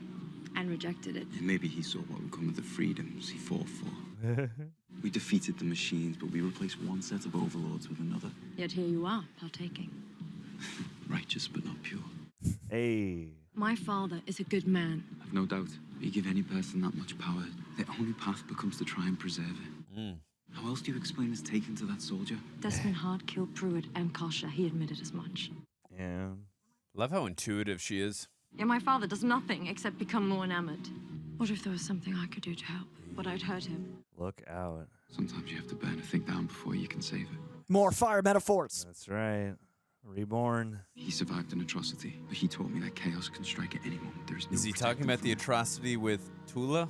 [SPEAKER 9] and rejected it.
[SPEAKER 11] Maybe he saw what would come of the freedoms he fought for. We defeated the machines, but we replaced one set of overlords with another.
[SPEAKER 9] Yet here you are, partaking.
[SPEAKER 11] Righteous but not pure.
[SPEAKER 2] Hey.
[SPEAKER 9] My father is a good man.
[SPEAKER 11] I've no doubt. You give any person that much power, their only path becomes to try and preserve it. How else do you explain his taking to that soldier?
[SPEAKER 9] Desmond Hart killed Pruitt and Kasha. He admitted as much.
[SPEAKER 2] Yeah.
[SPEAKER 4] Love how intuitive she is.
[SPEAKER 9] Yeah, my father does nothing except become more enamored. What if there was something I could do to help? But I'd hurt him.
[SPEAKER 2] Look out.
[SPEAKER 11] Sometimes you have to burn a thing down before you can save it.
[SPEAKER 3] More fire metaphors.
[SPEAKER 2] That's right. Reborn.
[SPEAKER 11] He survived an atrocity, but he taught me that chaos can strike at any moment. There is no
[SPEAKER 4] Is he talking about the atrocity with Tula?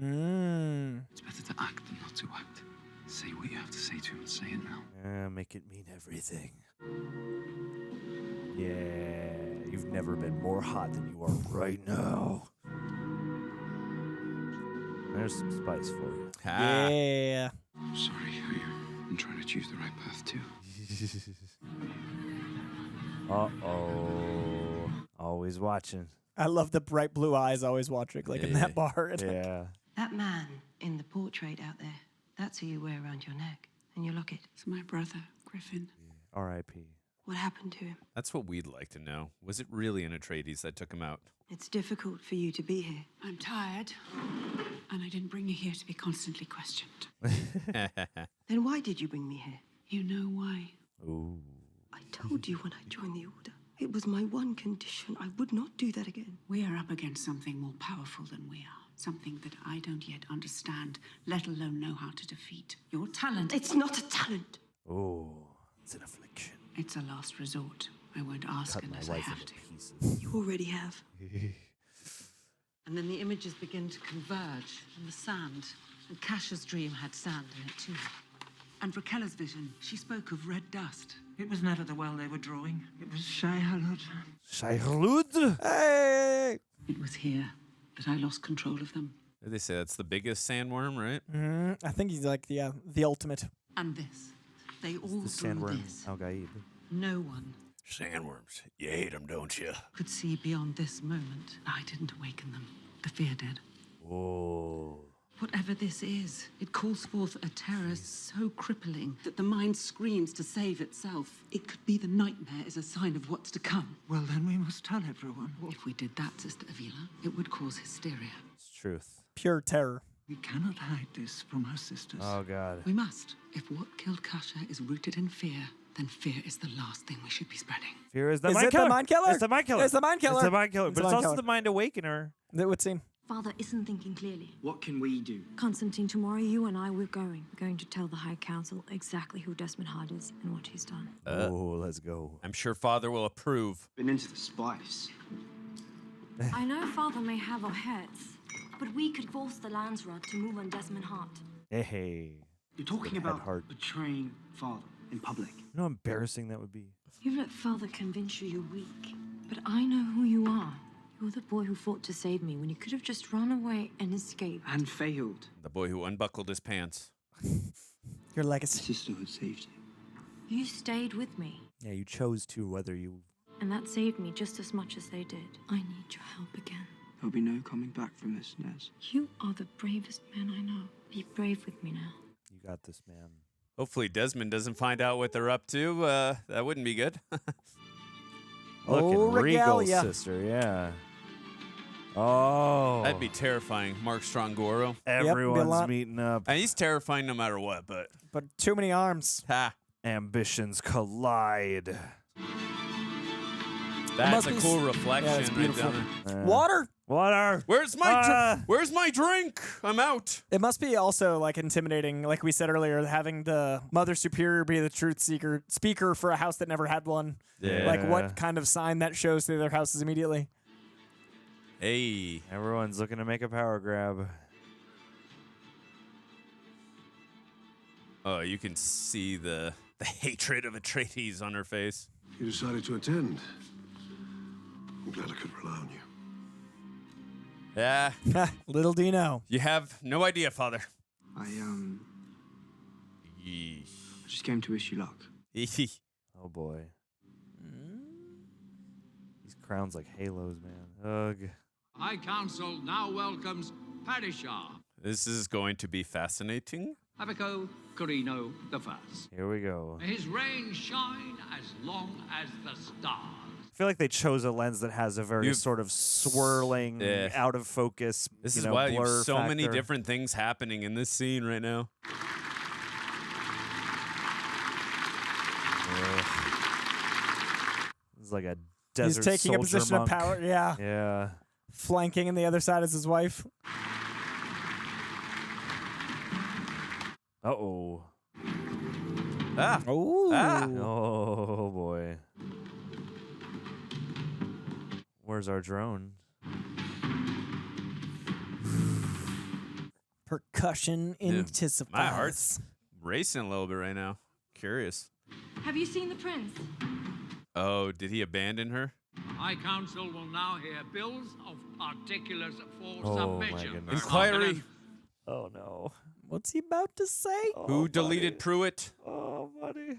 [SPEAKER 11] It's better to act than not to act. Say what you have to say to him and say it now.
[SPEAKER 2] Make it mean everything. Yeah. You've never been more hot than you are right now. There's some spice for you.
[SPEAKER 3] Yeah.
[SPEAKER 11] I'm sorry, I'm trying to choose the right path too.
[SPEAKER 2] Uh-oh. Always watching.
[SPEAKER 3] I love the bright blue eyes always watching, like in that bar.
[SPEAKER 2] Yeah.
[SPEAKER 17] That man in the portrait out there, that's who you wear around your neck and your locket.
[SPEAKER 15] It's my brother, Griffin.
[SPEAKER 2] R.I.P.
[SPEAKER 17] What happened to him?
[SPEAKER 4] That's what we'd like to know. Was it really an Atreides that took him out?
[SPEAKER 17] It's difficult for you to be here.
[SPEAKER 15] I'm tired, and I didn't bring you here to be constantly questioned.
[SPEAKER 17] Then why did you bring me here?
[SPEAKER 15] You know why?
[SPEAKER 2] Ooh.
[SPEAKER 17] I told you when I joined the Order. It was my one condition. I would not do that again.
[SPEAKER 15] We are up against something more powerful than we are. Something that I don't yet understand, let alone know how to defeat. Your talent.
[SPEAKER 17] It's not a talent.
[SPEAKER 2] Oh, it's an affliction.
[SPEAKER 15] It's a last resort. I won't ask
[SPEAKER 2] Cut my
[SPEAKER 15] unless I
[SPEAKER 2] wife
[SPEAKER 15] have
[SPEAKER 2] into
[SPEAKER 15] to.
[SPEAKER 2] pieces.
[SPEAKER 17] You already have.
[SPEAKER 8] And then the images begin to converge in the sand. And Kasha's dream had sand in it too. And Raquela's vision, she spoke of red dust.
[SPEAKER 18] It was never the well they were drawing. It was Shai-Hulud.
[SPEAKER 2] Shai-Hulud? Hey!
[SPEAKER 15] It was here that I lost control of them.
[SPEAKER 4] They say that's the biggest sandworm, right?
[SPEAKER 3] I think he's like the ultimate.
[SPEAKER 8] And this. They all
[SPEAKER 2] The
[SPEAKER 8] drew
[SPEAKER 2] sandworm
[SPEAKER 8] this.
[SPEAKER 2] Al-Gaib.
[SPEAKER 8] No one
[SPEAKER 4] Sandworms. You hate them, don't you?
[SPEAKER 8] could see beyond this moment. I didn't awaken them. The fear did.
[SPEAKER 2] Whoa.
[SPEAKER 8] Whatever this is, it calls forth a terror so crippling that the mind screams to save itself. It could be the nightmare as a sign of what's to come.
[SPEAKER 18] Well, then we must tell everyone.
[SPEAKER 8] If we did that, Sister Avila, it would cause hysteria.
[SPEAKER 2] It's truth.
[SPEAKER 3] Pure terror.
[SPEAKER 18] We cannot hide this from our sisters.
[SPEAKER 2] Oh, God.
[SPEAKER 8] We must. If what killed Kasha is rooted in fear, then fear is the last thing we should be spreading.
[SPEAKER 2] Fear is the
[SPEAKER 3] Is
[SPEAKER 2] mind
[SPEAKER 3] it
[SPEAKER 2] killer.
[SPEAKER 3] the mind killer?
[SPEAKER 2] It's the mind killer.
[SPEAKER 3] It's the mind killer.
[SPEAKER 2] It's the mind killer.
[SPEAKER 3] It's
[SPEAKER 2] But
[SPEAKER 3] the
[SPEAKER 2] it's
[SPEAKER 3] mind
[SPEAKER 2] also
[SPEAKER 3] killer.
[SPEAKER 2] the mind awakener.
[SPEAKER 3] That would seem.
[SPEAKER 9] Father isn't thinking clearly.
[SPEAKER 11] What can we do?
[SPEAKER 9] Constantine, tomorrow you and I, we're going. We're going to tell the High Council exactly who Desmond Hart is and what he's done.
[SPEAKER 2] Oh, let's go.
[SPEAKER 4] I'm sure Father will approve.
[SPEAKER 11] Been into the spice.
[SPEAKER 9] I know Father may have our heads, but we could force the Landsrod to move on Desmond Hart.
[SPEAKER 2] Hey.
[SPEAKER 18] You're talking
[SPEAKER 2] Head
[SPEAKER 18] about
[SPEAKER 2] heart.
[SPEAKER 18] betraying Father in public.
[SPEAKER 2] You know how embarrassing that would be?
[SPEAKER 9] You've let Father convince you you're weak, but I know who you are. You're the boy who fought to save me when you could have just run away and escaped.
[SPEAKER 18] And failed.
[SPEAKER 4] The boy who unbuckled his pants.
[SPEAKER 3] Your legacy.
[SPEAKER 18] Sisterhood saved you.
[SPEAKER 9] You stayed with me,
[SPEAKER 2] Yeah, you chose to, whether you.
[SPEAKER 9] and that saved me just as much as they did. I need your help again.
[SPEAKER 18] There'll be no coming back from this, Nez.
[SPEAKER 9] You are the bravest man I know. Be brave with me now.
[SPEAKER 2] You got this, man.
[SPEAKER 4] Hopefully Desmond doesn't find out what they're up to. That wouldn't be good.
[SPEAKER 2] Looking regal,
[SPEAKER 3] regalia.
[SPEAKER 2] sister. Yeah. Oh.
[SPEAKER 4] That'd be terrifying. Mark Strongoro.
[SPEAKER 2] Everyone's
[SPEAKER 3] lot.
[SPEAKER 2] meeting up.
[SPEAKER 4] And he's terrifying no matter what, but...
[SPEAKER 3] But too many arms.
[SPEAKER 4] Ha!
[SPEAKER 2] Ambitions collide.
[SPEAKER 4] That's
[SPEAKER 3] must
[SPEAKER 4] a
[SPEAKER 3] be
[SPEAKER 4] cool
[SPEAKER 3] yeah,
[SPEAKER 4] reflection
[SPEAKER 3] it's
[SPEAKER 4] right
[SPEAKER 3] beautiful.
[SPEAKER 4] down there.
[SPEAKER 3] Water.
[SPEAKER 2] Water.
[SPEAKER 4] Where's my drink? I'm out.
[SPEAKER 3] It must be also like intimidating, like we said earlier, having the Mother Superior be the truth speaker for a house that never had one.
[SPEAKER 4] Yeah.
[SPEAKER 3] Like what kind of sign that shows to their houses immediately.
[SPEAKER 4] Hey.
[SPEAKER 2] Everyone's looking to make a power grab.
[SPEAKER 4] Oh, you can see the hatred of Atreides on her face.
[SPEAKER 10] You decided to attend. I'm glad I could rely on you.
[SPEAKER 4] Yeah.
[SPEAKER 3] Little Dino.
[SPEAKER 4] You have no idea, Father.
[SPEAKER 18] I
[SPEAKER 4] Yeesh.
[SPEAKER 18] just came to wish you luck.
[SPEAKER 2] Oh boy. These crowns like halos, man. Ugh.
[SPEAKER 12] High Council now welcomes Padishah,
[SPEAKER 4] This is going to be fascinating.
[SPEAKER 12] Abaco Corino the First.
[SPEAKER 2] Here we go.
[SPEAKER 12] May his reign shine as long as the stars.
[SPEAKER 2] I feel like they chose a lens that has a very sort of swirling, out of focus.
[SPEAKER 4] This
[SPEAKER 2] you
[SPEAKER 4] is
[SPEAKER 2] know,
[SPEAKER 4] why you have
[SPEAKER 2] blur
[SPEAKER 4] so many
[SPEAKER 2] factor.
[SPEAKER 4] different things happening in this scene right now.
[SPEAKER 2] It's like a desert
[SPEAKER 3] He's taking a
[SPEAKER 2] soldier
[SPEAKER 3] position
[SPEAKER 2] monk.
[SPEAKER 3] of power. Yeah.
[SPEAKER 2] Yeah.
[SPEAKER 3] Flanking, and the other side is his wife.
[SPEAKER 2] Uh-oh.
[SPEAKER 4] Ah.
[SPEAKER 3] Oh.
[SPEAKER 4] Ah.
[SPEAKER 2] Oh, boy. Where's our drone?
[SPEAKER 3] Percussion
[SPEAKER 4] Dude,
[SPEAKER 3] intensifies.
[SPEAKER 4] my heart's racing a little bit right now. Curious.
[SPEAKER 9] Have you seen the prince?
[SPEAKER 4] Oh, did he abandon her?
[SPEAKER 12] High Council will now hear bills of particulars for
[SPEAKER 2] Oh, my
[SPEAKER 12] submission.
[SPEAKER 2] goodness.
[SPEAKER 4] Inquiry.
[SPEAKER 2] Oh, no.
[SPEAKER 3] What's he about to say?
[SPEAKER 4] Who deleted Pruitt?
[SPEAKER 2] Oh, buddy.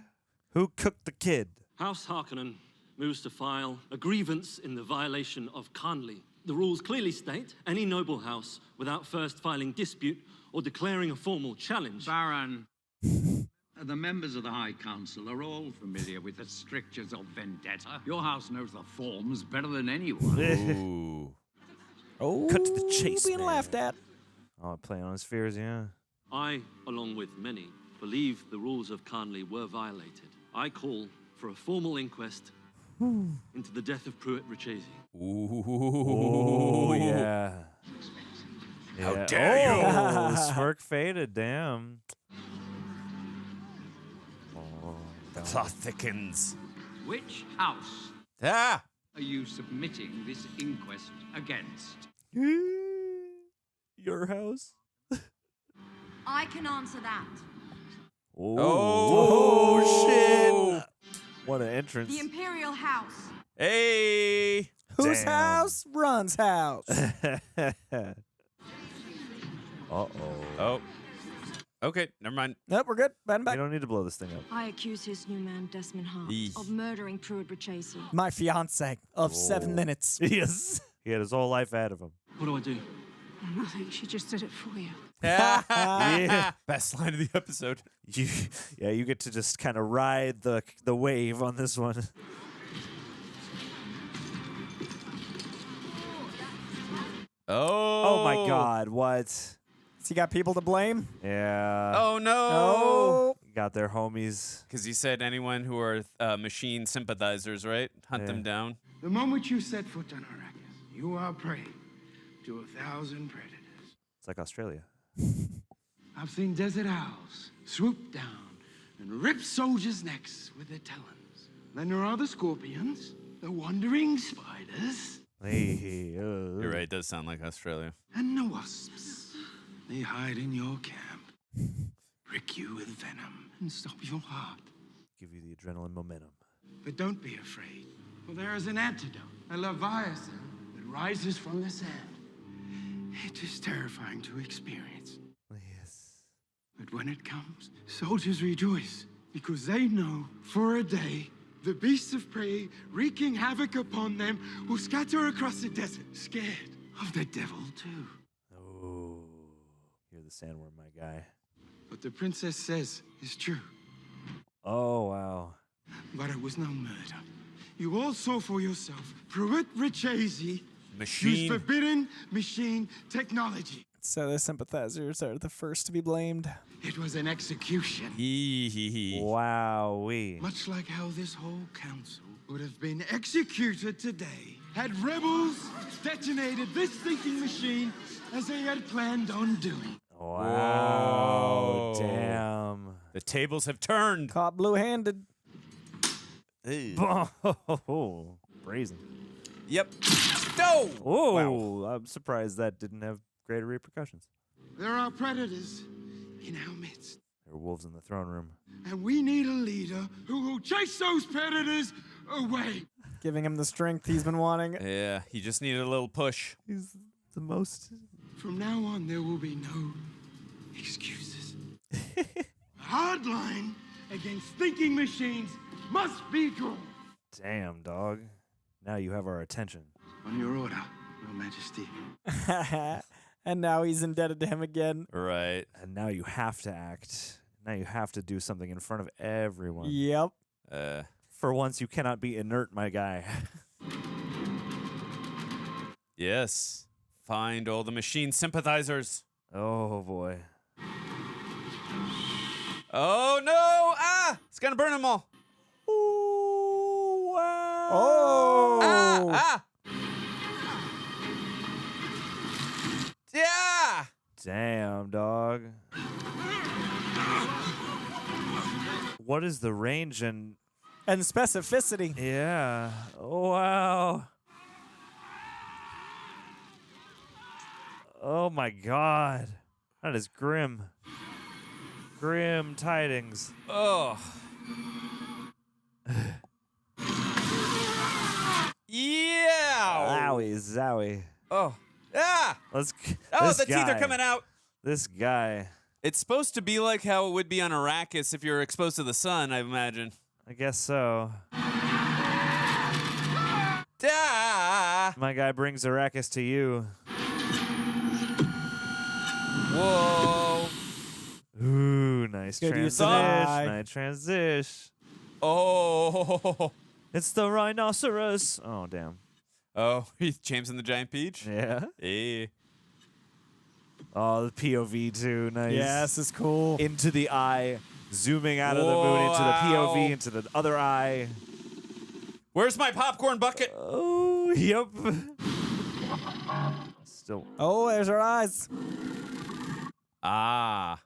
[SPEAKER 2] Who cooked the kid?
[SPEAKER 16] House Harkonnen moves to file a grievance in the violation of Khanli. The rules clearly state any noble house, without first filing dispute or declaring a formal challenge.
[SPEAKER 12] Baron, the members of the High Council are all familiar with the strictures of vendetta. Your house knows the forms better than anyone.
[SPEAKER 4] Ooh.
[SPEAKER 3] Oh,
[SPEAKER 2] Cut to the chase,
[SPEAKER 3] being
[SPEAKER 2] man.
[SPEAKER 3] laughed at.
[SPEAKER 2] Oh, playing on his fears, yeah.
[SPEAKER 16] I, along with many, believe the rules of Khanli were violated. I call for a formal inquest into the death of Pruitt Rachesi.
[SPEAKER 4] Ooh.
[SPEAKER 2] Oh, yeah.
[SPEAKER 4] How dare you?
[SPEAKER 2] Oh, the smirk faded, damn. Oh,
[SPEAKER 4] The plot thickens.
[SPEAKER 12] Which house
[SPEAKER 4] Ah!
[SPEAKER 12] are you submitting this inquest against?
[SPEAKER 2] Your house?
[SPEAKER 9] I can answer that.
[SPEAKER 2] Oh, shit. What an entrance.
[SPEAKER 9] The Imperial House.
[SPEAKER 4] Hey!
[SPEAKER 3] Whose
[SPEAKER 2] Damn.
[SPEAKER 3] house? Run's house.
[SPEAKER 2] Uh-oh.
[SPEAKER 4] Oh. Okay, never mind.
[SPEAKER 3] Nope, we're good. Bend
[SPEAKER 2] We
[SPEAKER 3] back.
[SPEAKER 2] don't need to blow this thing up.
[SPEAKER 9] I accuse his new man, Desmond Hart,
[SPEAKER 4] Eesh.
[SPEAKER 9] of murdering Pruitt Rachesi.
[SPEAKER 3] My fiance of
[SPEAKER 2] Oh.
[SPEAKER 3] 7 minutes.
[SPEAKER 2] Yes. He had his whole life ahead of him.
[SPEAKER 16] What do I do?
[SPEAKER 15] Nothing. She just did it for you.
[SPEAKER 2] Yeah.
[SPEAKER 4] Best line of the episode.
[SPEAKER 2] You get to just kind of ride the wave on this one.
[SPEAKER 4] Oh.
[SPEAKER 2] Oh my God! What?
[SPEAKER 3] So you got people to blame?
[SPEAKER 2] Yeah.
[SPEAKER 4] Oh no.
[SPEAKER 3] Oh.
[SPEAKER 2] Got their homies.
[SPEAKER 4] Because he said anyone who are machine sympathizers, right? Hunt them down.
[SPEAKER 19] The moment you set foot on Arakkis, you are prey to 1,000 predators.
[SPEAKER 2] It's like Australia.
[SPEAKER 19] I've seen desert owls swoop down and rip soldiers' necks with their talons. Then there are the scorpions, the wandering spiders,
[SPEAKER 2] Hey,
[SPEAKER 4] You're right, it does sound like Australia.
[SPEAKER 19] and the wasps. They hide in your camp, prick you with venom, and stop your heart.
[SPEAKER 2] Give you the adrenaline momentum.
[SPEAKER 19] But don't be afraid, for there is an antidote, a leviathan that rises from the sand. It is terrifying to experience.
[SPEAKER 2] Yes.
[SPEAKER 19] But when it comes, soldiers rejoice because they know for a day the beasts of prey wreaking havoc upon them will scatter across the desert, scared of the devil too.
[SPEAKER 2] Oh, you're the sandworm, my guy.
[SPEAKER 19] What the princess says is true.
[SPEAKER 2] Oh, wow.
[SPEAKER 19] But it was no murder. You all saw for yourself. Pruitt Richese
[SPEAKER 4] Machine.
[SPEAKER 19] used forbidden machine technology.
[SPEAKER 3] So the sympathizers are the first to be blamed.
[SPEAKER 19] It was an execution.
[SPEAKER 2] Wowee.
[SPEAKER 19] Much like how this whole council would have been executed today had rebels detonated this thinking machine as they had planned on doing.
[SPEAKER 2] Wow.
[SPEAKER 4] Whoa.
[SPEAKER 2] Damn.
[SPEAKER 4] The tables have turned.
[SPEAKER 3] Caught blue-handed.
[SPEAKER 2] Oh, brazen.
[SPEAKER 4] Yep. No!
[SPEAKER 2] Oh,
[SPEAKER 4] Wow.
[SPEAKER 2] I'm surprised that didn't have greater repercussions.
[SPEAKER 19] There are predators in our midst,
[SPEAKER 2] There were wolves in the throne room.
[SPEAKER 19] and we need a leader who will chase those predators away.
[SPEAKER 3] Giving him the strength he's been wanting.
[SPEAKER 4] Yeah, he just needed a little push.
[SPEAKER 2] He's the most.
[SPEAKER 19] From now on, there will be no excuses. A hard line against thinking machines must be drawn.
[SPEAKER 2] Damn, dog. Now you have our attention.
[SPEAKER 19] On your order, Your Majesty.
[SPEAKER 3] And now he's indebted to him again.
[SPEAKER 4] Right.
[SPEAKER 2] And now you have to act. Now you have to do something in front of everyone.
[SPEAKER 3] Yep.
[SPEAKER 2] For once, you cannot be inert, my guy.
[SPEAKER 4] Yes. Find all the machine sympathizers.
[SPEAKER 2] Oh, boy.
[SPEAKER 4] Oh, no! Ah! It's gonna burn them all.
[SPEAKER 2] Ooh, wow.
[SPEAKER 3] Oh!
[SPEAKER 4] Ah! Yeah!
[SPEAKER 2] Damn, dog. What is the range and
[SPEAKER 3] specificity?
[SPEAKER 2] Yeah. Oh, wow. Oh my God. That is grim. Grim tidings.
[SPEAKER 4] Oh. Yeah!
[SPEAKER 2] Owie, zowie.
[SPEAKER 4] Oh. Ah!
[SPEAKER 2] Oh,
[SPEAKER 4] The teeth are coming out.
[SPEAKER 2] This guy.
[SPEAKER 4] It's supposed to be like how it would be on Arakkis if you're exposed to the sun, I imagine.
[SPEAKER 2] I guess so.
[SPEAKER 4] Ah!
[SPEAKER 2] My guy brings Arakkis to you.
[SPEAKER 4] Whoa.
[SPEAKER 2] Ooh, nice
[SPEAKER 3] Good use
[SPEAKER 2] transition.
[SPEAKER 3] of eye.
[SPEAKER 2] Nice transition.
[SPEAKER 4] Oh.
[SPEAKER 2] It's the rhinoceros. Oh, damn.
[SPEAKER 4] Oh, James and the Giant Peach?
[SPEAKER 2] Yeah.
[SPEAKER 4] Hey.
[SPEAKER 2] Oh, the POV too. Nice.
[SPEAKER 3] Yeah, this is cool.
[SPEAKER 2] Into the eye. Zooming out of the moon into the POV, into the other eye.
[SPEAKER 4] Where's my popcorn bucket?
[SPEAKER 2] Oh, yep. Still.
[SPEAKER 3] Oh, there's our eyes.
[SPEAKER 4] Ah.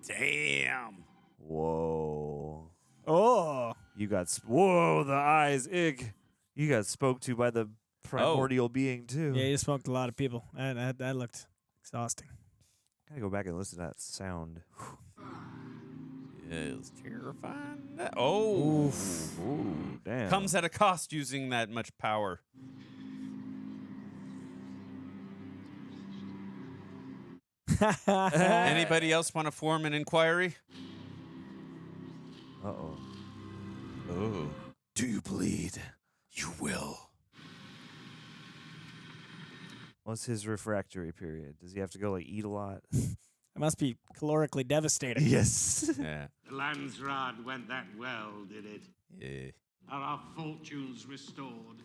[SPEAKER 4] Damn.
[SPEAKER 2] Whoa.
[SPEAKER 3] Oh.
[SPEAKER 2] You got. Whoa, the eyes. Ig. You got spoke to by the primordial being, too.
[SPEAKER 3] Yeah, you smoked a lot of people. That looked exhausting.
[SPEAKER 2] Gotta go back and listen to that sound.
[SPEAKER 4] Yeah, it was terrifying. Oh.
[SPEAKER 2] Ooh, damn.
[SPEAKER 4] Comes at a cost using that much power. Anybody else want to form an inquiry?
[SPEAKER 2] Uh-oh.
[SPEAKER 4] Oh.
[SPEAKER 2] Do you bleed? You will. What's his refractory period? Does he have to go, like, eat a lot?
[SPEAKER 3] It must be calorically devastating.
[SPEAKER 2] Yes.
[SPEAKER 4] Yeah.
[SPEAKER 6] The Landsrad went that well, did it?
[SPEAKER 4] Yeah.
[SPEAKER 6] Are our fortunes restored?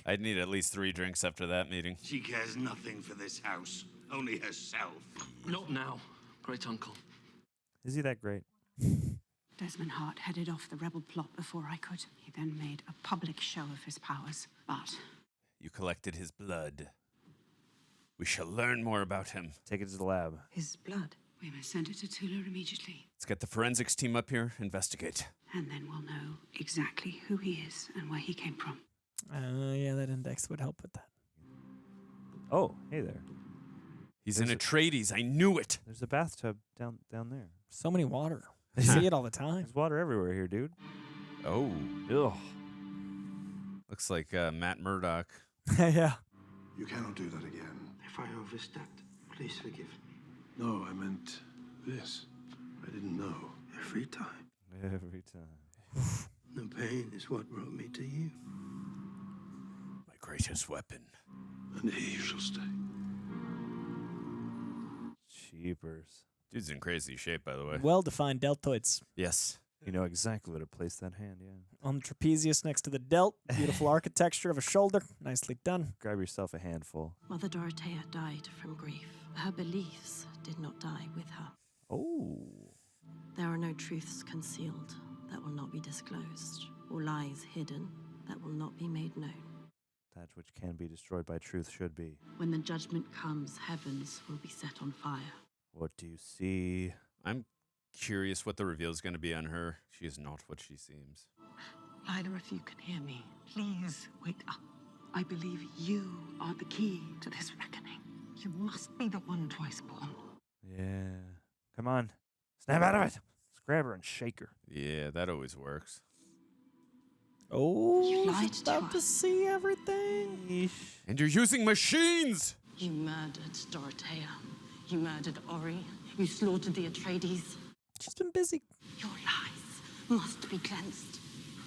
[SPEAKER 4] I'd need at least 3 drinks after that meeting.
[SPEAKER 6] She cares nothing for this house, only herself.
[SPEAKER 16] Not now, great uncle.
[SPEAKER 2] Is he that great?
[SPEAKER 5] Desmond Hart headed off the rebel plot before I could. He then made a public show of his powers. But
[SPEAKER 4] You collected his blood. We shall learn more about him.
[SPEAKER 2] Take it to the lab.
[SPEAKER 5] his blood. We must send it to Tula immediately.
[SPEAKER 4] Let's get the forensics team up here, investigate.
[SPEAKER 5] And then we'll know exactly who he is and where he came from.
[SPEAKER 3] Yeah, that index would help with that.
[SPEAKER 2] Oh, hey there.
[SPEAKER 4] He's in Atreides. I knew it.
[SPEAKER 2] There's a bathtub down there.
[SPEAKER 3] So many water. I see it all the time.
[SPEAKER 2] There's water everywhere here, dude.
[SPEAKER 4] Oh.
[SPEAKER 2] Ugh.
[SPEAKER 4] Looks like Matt Murdock.
[SPEAKER 3] Yeah.
[SPEAKER 10] You cannot do that again.
[SPEAKER 7] If I overstepped, please forgive.
[SPEAKER 10] No, I meant this. I didn't know.
[SPEAKER 7] Every time.
[SPEAKER 2] Every time.
[SPEAKER 7] The pain is what brought me to you.
[SPEAKER 4] My greatest weapon.
[SPEAKER 10] And he shall stay.
[SPEAKER 2] Cheapers.
[SPEAKER 4] Dude's in crazy shape, by the way.
[SPEAKER 3] Well-defined deltoids.
[SPEAKER 4] Yes.
[SPEAKER 2] You know exactly where to place that hand, yeah.
[SPEAKER 3] On the trapezius next to the delt. Beautiful architecture of a shoulder. Nicely done.
[SPEAKER 2] Grab yourself a handful.
[SPEAKER 20] Mother Dorothea died from grief. Her beliefs did not die with her.
[SPEAKER 2] Oh.
[SPEAKER 20] There are no truths concealed that will not be disclosed, or lies hidden that will not be made known.
[SPEAKER 2] That which can be destroyed by truth should be.
[SPEAKER 20] When the judgment comes, heavens will be set on fire.
[SPEAKER 2] What do you see?
[SPEAKER 4] I'm curious what the reveal is going to be on her. She is not what she seems.
[SPEAKER 8] Lila, if you can hear me, please wake up. I believe you are the key to this reckoning. You must be the one twice born.
[SPEAKER 2] Yeah. Come on. Snap out of it. Let's grab her and shake her.
[SPEAKER 4] Yeah, that always works.
[SPEAKER 3] Oh,
[SPEAKER 20] You lied
[SPEAKER 3] she's
[SPEAKER 20] to
[SPEAKER 3] about to
[SPEAKER 20] us.
[SPEAKER 3] see everything.
[SPEAKER 4] And you're using machines!
[SPEAKER 20] You murdered Dorothea. You murdered Ori. You slaughtered the Atreides.
[SPEAKER 3] She's been busy.
[SPEAKER 20] Your lies must be cleansed.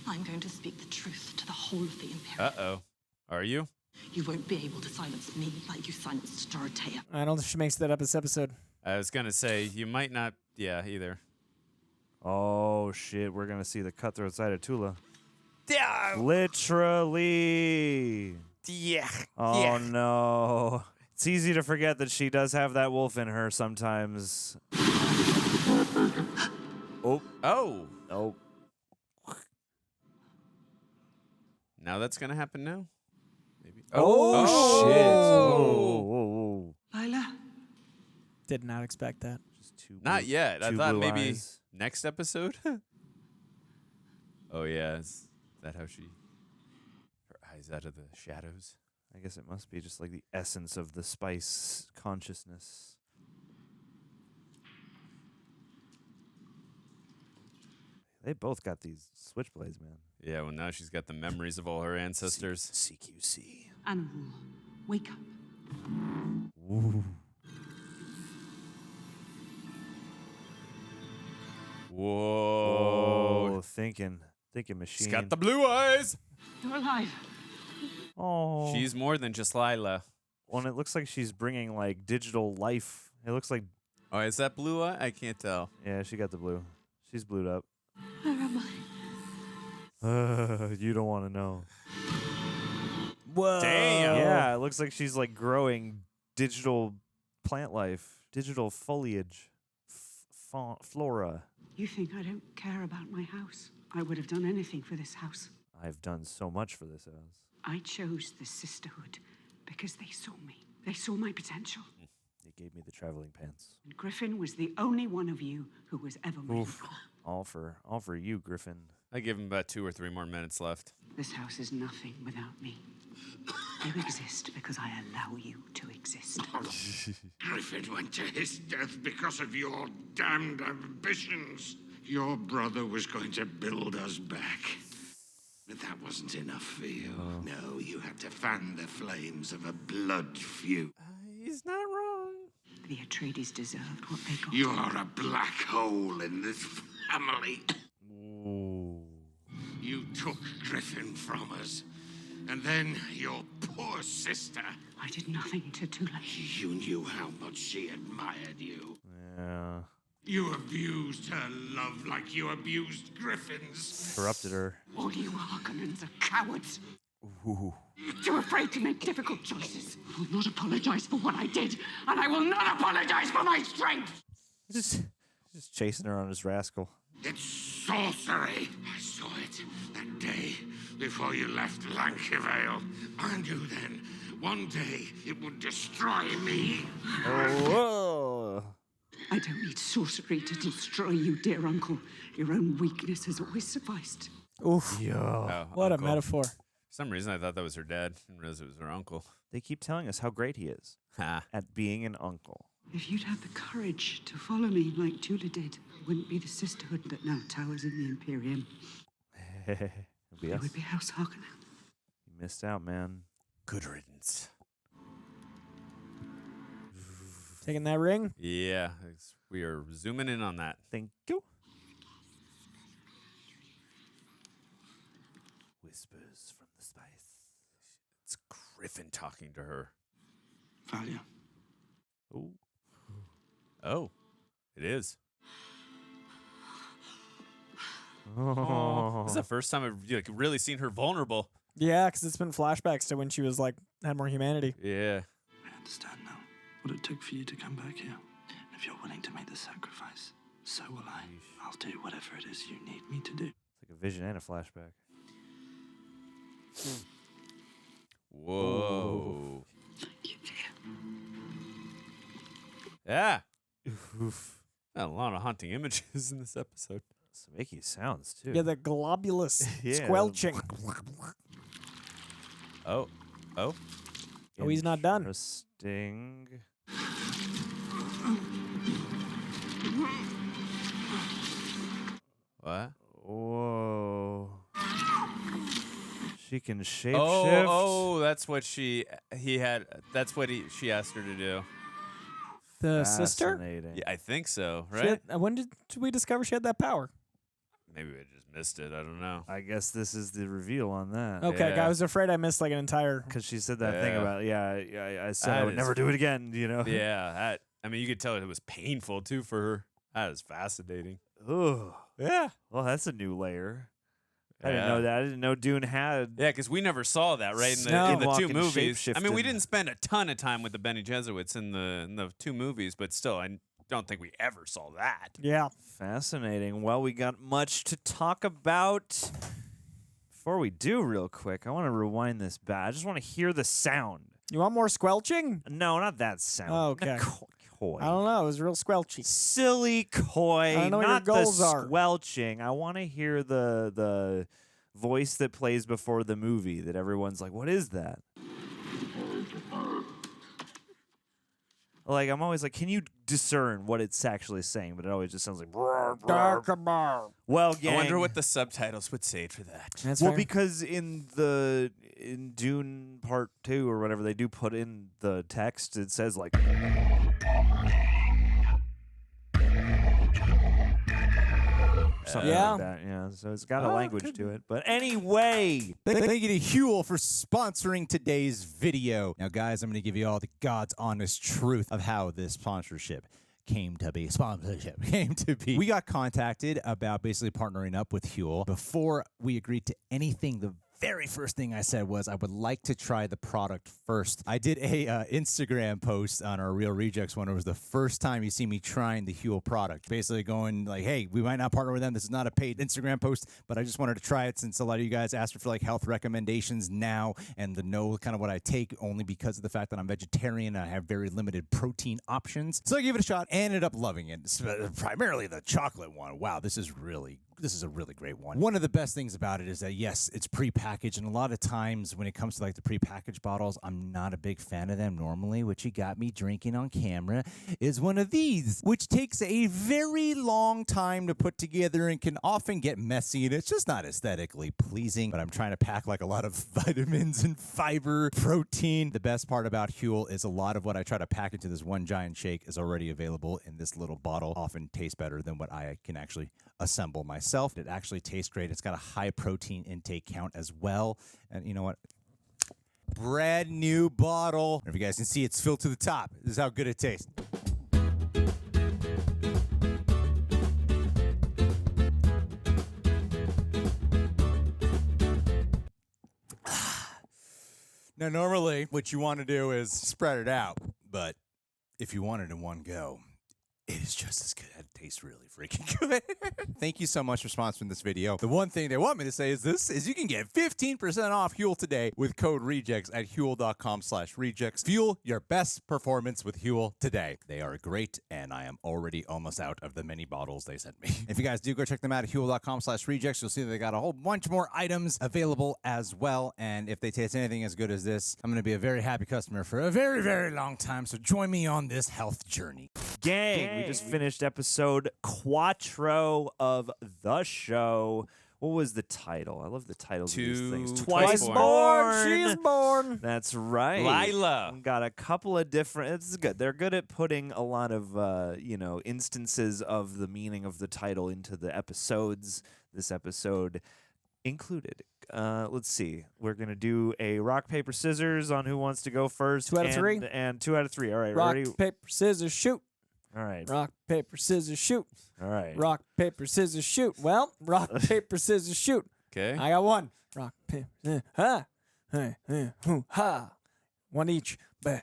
[SPEAKER 20] I'm going to speak the truth to the whole of the Imperium.
[SPEAKER 4] Uh-oh. Are you?
[SPEAKER 20] You won't be able to silence me like you silenced Dorothea.
[SPEAKER 3] I don't think she makes that up this episode.
[SPEAKER 4] I was going to say, you might not... Yeah, either.
[SPEAKER 2] Oh, shit. We're going to see the cutthroat side of Tula.
[SPEAKER 3] Yeah.
[SPEAKER 2] Literally.
[SPEAKER 3] Yeah.
[SPEAKER 2] Oh, no. It's easy to forget that she does have that wolf in her sometimes. Oh.
[SPEAKER 4] Oh.
[SPEAKER 2] Oh.
[SPEAKER 4] Now that's going to happen now? Maybe.
[SPEAKER 2] Oh, shit.
[SPEAKER 4] Oh.
[SPEAKER 8] Lila?
[SPEAKER 3] Did not expect that.
[SPEAKER 2] Just two
[SPEAKER 4] Not
[SPEAKER 2] blue-
[SPEAKER 4] yet. I
[SPEAKER 2] two
[SPEAKER 4] thought
[SPEAKER 2] blue
[SPEAKER 4] maybe
[SPEAKER 2] eyes.
[SPEAKER 4] next episode. Oh, yeah. Is that how she... Her eyes out of the shadows?
[SPEAKER 2] I guess it must be just like the essence of the spice consciousness. They both got these switchblades, man.
[SPEAKER 4] Yeah, well, now she's got the memories of all her ancestors.
[SPEAKER 2] CQC.
[SPEAKER 8] Animal, wake up.
[SPEAKER 2] Ooh.
[SPEAKER 4] Whoa.
[SPEAKER 2] Oh, thinking machine.
[SPEAKER 4] She's got the blue eyes.
[SPEAKER 8] You're alive.
[SPEAKER 2] Oh.
[SPEAKER 4] She's more than just Lila.
[SPEAKER 2] Well, and it looks like she's bringing like digital life. It looks like.
[SPEAKER 4] Oh, is that blue eye? I can't tell.
[SPEAKER 2] Yeah, she got the blue. She's blued up.
[SPEAKER 20] Where am I?
[SPEAKER 2] You don't want to know.
[SPEAKER 3] Whoa.
[SPEAKER 4] Damn.
[SPEAKER 2] Yeah, it looks like she's like growing digital plant life, digital foliage, flora.
[SPEAKER 5] You think I don't care about my house? I would have done anything for this house.
[SPEAKER 2] I've done so much for this house.
[SPEAKER 5] I chose the Sisterhood because they saw me. They saw my potential.
[SPEAKER 2] They gave me the traveling pants.
[SPEAKER 5] And Griffin was the only one of you who was ever my
[SPEAKER 2] Oof.
[SPEAKER 5] equal.
[SPEAKER 2] All for you, Griffin.
[SPEAKER 4] I give him about 2 or 3 more minutes left.
[SPEAKER 5] This house is nothing without me. You exist because I allow you to exist.
[SPEAKER 6] Griffin went to his death because of your damned ambitions. Your brother was going to build us back. But that wasn't enough for you. No, you had to fan the flames of a blood feud.
[SPEAKER 4] He's not wrong.
[SPEAKER 5] The Atreides deserved what they got.
[SPEAKER 6] You are a black hole in this family.
[SPEAKER 2] Ooh.
[SPEAKER 6] You took Griffin from us. And then your poor sister.
[SPEAKER 5] I did nothing to Tula.
[SPEAKER 6] You knew how much she admired you.
[SPEAKER 2] Yeah.
[SPEAKER 6] You abused her love like you abused Griffin's.
[SPEAKER 2] Corrupted her.
[SPEAKER 5] All you Harkonnens are cowards.
[SPEAKER 2] Ooh.
[SPEAKER 5] Too afraid to make difficult choices. I will not apologize for what I did, and I will not apologize for my strength.
[SPEAKER 2] Just chasing her on his rascal.
[SPEAKER 6] It's sorcery. I saw it that day before you left Lankivale. I knew then, one day it would destroy me.
[SPEAKER 2] Oh.
[SPEAKER 5] I don't need sorcery to destroy you, dear uncle. Your own weakness has always sufficed.
[SPEAKER 3] Oof.
[SPEAKER 2] Yo.
[SPEAKER 4] Oh,
[SPEAKER 3] What
[SPEAKER 4] uncle.
[SPEAKER 3] a metaphor.
[SPEAKER 4] For some reason, I thought that was her dad. I didn't realize it was her uncle.
[SPEAKER 2] They keep telling us how great he is at being an uncle.
[SPEAKER 5] If you'd had the courage to follow me like Tula did, it wouldn't be the Sisterhood that now towers in the Imperium.
[SPEAKER 2] It'll be
[SPEAKER 5] It
[SPEAKER 2] us.
[SPEAKER 5] would be House Harkonnen.
[SPEAKER 2] Missed out, man.
[SPEAKER 4] Good riddance.
[SPEAKER 3] Taking that ring?
[SPEAKER 4] Yeah, we are zooming in on that.
[SPEAKER 2] Thank you. Whispers from the spice.
[SPEAKER 4] It's Griffin talking to her.
[SPEAKER 18] Valia.
[SPEAKER 2] Oh.
[SPEAKER 4] Oh, it is.
[SPEAKER 2] Oh.
[SPEAKER 4] This is the first time I've really seen her vulnerable.
[SPEAKER 3] Yeah, because it's been flashbacks to when she was like, had more humanity.
[SPEAKER 4] Yeah.
[SPEAKER 18] I understand now what it took for you to come back here. And if you're willing to make the sacrifice, so will I. I'll do whatever it is you need me to do.
[SPEAKER 2] It's like a vision and a flashback.
[SPEAKER 4] Whoa.
[SPEAKER 17] Thank you, dear.
[SPEAKER 4] Yeah. Got a lot of haunting images in this episode.
[SPEAKER 2] Some icky sounds, too.
[SPEAKER 3] Yeah, the globulous
[SPEAKER 2] Yeah.
[SPEAKER 3] squelching.
[SPEAKER 4] Oh. Oh.
[SPEAKER 3] Oh, he's not done.
[SPEAKER 2] Interesting.
[SPEAKER 4] What?
[SPEAKER 2] Whoa. She can shapeshift.
[SPEAKER 4] Oh, that's what she asked her to do.
[SPEAKER 3] The sister?
[SPEAKER 2] Fascinating.
[SPEAKER 4] Yeah, I think so,
[SPEAKER 3] She
[SPEAKER 4] right?
[SPEAKER 3] had- when did we discover she had that power?
[SPEAKER 4] Maybe I just missed it. I don't know.
[SPEAKER 2] I guess this is the reveal on that.
[SPEAKER 3] Okay,
[SPEAKER 4] Yeah.
[SPEAKER 3] I was afraid I missed like an entire.
[SPEAKER 2] Because she said that thing
[SPEAKER 4] Yeah.
[SPEAKER 2] about, I said I
[SPEAKER 4] That
[SPEAKER 2] would
[SPEAKER 4] is-
[SPEAKER 2] never do it again, you know?
[SPEAKER 4] Yeah, I mean, you could tell it was painful too for her. That is fascinating.
[SPEAKER 2] Ugh.
[SPEAKER 4] Yeah.
[SPEAKER 2] Well, that's a new layer. I didn't
[SPEAKER 4] Yeah.
[SPEAKER 2] know that. I didn't know Dune had.
[SPEAKER 4] Yeah, because we never saw that, right? In the,
[SPEAKER 2] No.
[SPEAKER 4] in the two
[SPEAKER 2] Walking
[SPEAKER 4] movies. I mean, we
[SPEAKER 2] shapeshifting.
[SPEAKER 4] didn't spend a ton of time with the Bene Gesserits in the two movies, but still, I don't think we ever saw that.
[SPEAKER 3] Yeah.
[SPEAKER 2] Fascinating. Well, we got much to talk about. Before we do, real quick, I want to rewind this back. I just want to hear the sound.
[SPEAKER 3] You want more squelching?
[SPEAKER 2] No, not that sound.
[SPEAKER 3] Oh, okay.
[SPEAKER 2] Coy.
[SPEAKER 3] I don't know. It was real squelchy.
[SPEAKER 2] Silly Coy.
[SPEAKER 3] I don't know what your
[SPEAKER 2] not
[SPEAKER 3] goals
[SPEAKER 2] the
[SPEAKER 3] are.
[SPEAKER 2] squelching. I want to hear the voice that plays before the movie that everyone's like, what is that? Like, I'm always like, can you discern what it's actually saying? But it always just sounds like. Well, gang.
[SPEAKER 4] I wonder what the subtitles would say for that.
[SPEAKER 3] That's
[SPEAKER 2] well,
[SPEAKER 3] fair.
[SPEAKER 2] because in Dune Part 2 or whatever, they do put in the text. It says like. Something
[SPEAKER 3] Yeah.
[SPEAKER 2] like that, yeah. So it's got a language to it. But anyway,
[SPEAKER 1] Thank you to HUEL for sponsoring today's video. Now, guys, I'm going to give you all the God's honest truth of how this sponsorship came to be. We got contacted about basically partnering up with HUEL. Before we agreed to anything, the very first thing I said was I would like to try the product first. I did a Instagram post on our Real Rejects one. It was the first time you see me trying the HUEL product. Basically going like, hey, we might not partner with them. This is not a paid Instagram post, but I just wanted to try it since a lot of you guys asked for like health recommendations now and to know kind of what I take only because of the fact that I'm vegetarian and I have very limited protein options. So I gave it a shot. Ended up loving it. Primarily the chocolate one. Wow, this is a really great one. One of the best things about it is that, yes, it's prepackaged, and a lot of times when it comes to like the prepackaged bottles, I'm not a big fan of them normally. What you got me drinking on camera is one of these, which takes a very long time to put together and can often get messy, and it's just not aesthetically pleasing, but I'm trying to pack like a lot of vitamins and fiber, protein. The best part about HUEL is a lot of what I try to pack into this one giant shake is already available in this little bottle. Often tastes better than what I can actually assemble myself. It actually tastes great. It's got a high protein intake count as well. And you know what? Brand new bottle. If you guys can see, it's filled to the top. This is how good it tastes. Now, normally, what you want to do is spread it out, but if you want it in one go, it is just as good. It tastes really freaking good. Thank you so much for sponsoring this video. The one thing they want me to say is you can get 15% off HUEL today with code REJECTS at HUEL.com/rejects. Fuel your best performance with HUEL today. They are great, and I am already almost out of the many bottles they sent me. If you guys do go check them out at HUEL.com/rejects, you'll see that they got a whole bunch more items available as well. And if they taste anything as good as this, I'm going to be a very happy customer for a very, very long time. So join me on this health journey.
[SPEAKER 2] Gang, we just finished episode 4 of the show, What was the title? I love the titles of these things.
[SPEAKER 4] Twice
[SPEAKER 3] Born. She's born.
[SPEAKER 2] That's right.
[SPEAKER 4] Lila.
[SPEAKER 2] Got a couple of different. It's good. They're good at putting a lot of instances of the meaning of the title into the episodes. This episode included. Let's see. We're gonna do a rock paper scissors on who wants to go first.
[SPEAKER 3] 2 out of 3.
[SPEAKER 2] And 2 out of 3. All right.
[SPEAKER 3] Rock,
[SPEAKER 2] ready?
[SPEAKER 3] paper, scissors, shoot.
[SPEAKER 2] All right.
[SPEAKER 3] Rock, paper, scissors, shoot.
[SPEAKER 2] All right.
[SPEAKER 3] Rock, paper, scissors, shoot. Well, rock, paper, scissors, shoot.
[SPEAKER 4] Okay.
[SPEAKER 3] I got 1. Rock, paper, ha. Hey, hoo, ha. 1 each.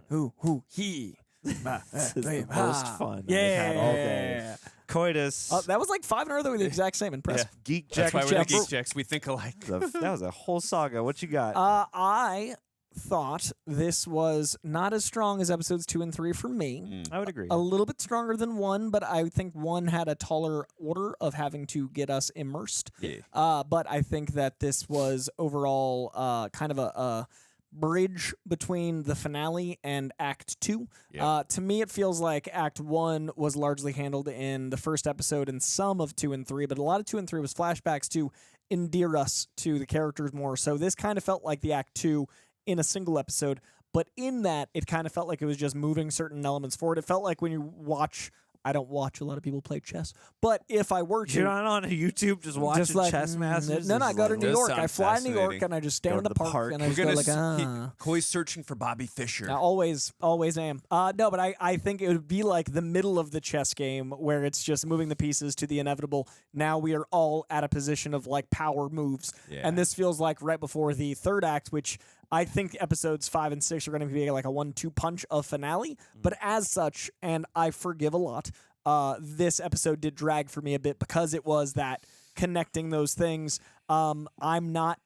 [SPEAKER 3] Hoo, he.
[SPEAKER 2] This is the most fun
[SPEAKER 3] Yeah.
[SPEAKER 2] I've had all day. Coitus.
[SPEAKER 3] That was like 5 in a row. They were the exact same. Impressive.
[SPEAKER 2] Yeah. Geek Jack.
[SPEAKER 4] That's why we're the Geek Jacks. We think alike.
[SPEAKER 2] That was a whole saga. What you got?
[SPEAKER 3] I thought this was not as strong as episodes 2 and 3 for me.
[SPEAKER 2] I would agree.
[SPEAKER 3] A little bit stronger than 1, but I think 1 had a taller order of having to get us immersed.
[SPEAKER 4] Yeah.
[SPEAKER 3] But I think that this was overall kind of a bridge between the finale and Act 2.
[SPEAKER 4] Yeah.
[SPEAKER 3] To me, it feels like Act 1 was largely handled in the first episode and some of 2 and 3, but a lot of 2 and 3 was flashbacks to endear us to the characters more. So this kind of felt like the Act 2 in a single episode, but in that, it kind of felt like it was just moving certain elements forward. It felt like when you watch... I don't watch a lot of people play chess, but if I were to...
[SPEAKER 2] You're not on YouTube just watching chess masters?
[SPEAKER 3] No, I go to New York. I fly to New York
[SPEAKER 4] fascinating.
[SPEAKER 3] and I just stand in the park and I just go like,
[SPEAKER 4] Coy's searching for Bobby Fischer.
[SPEAKER 3] I always am. No, but I think it would be like the middle of the chess game where it's just moving the pieces to the inevitable. Now we are all at a position of like power moves.
[SPEAKER 4] Yeah.
[SPEAKER 3] And this feels like right before the third act, which I think episodes 5 and 6 are going to be like a 1-2 punch of finale. But as such, and I forgive a lot, this episode did drag for me a bit because it was that connecting those things. I'm not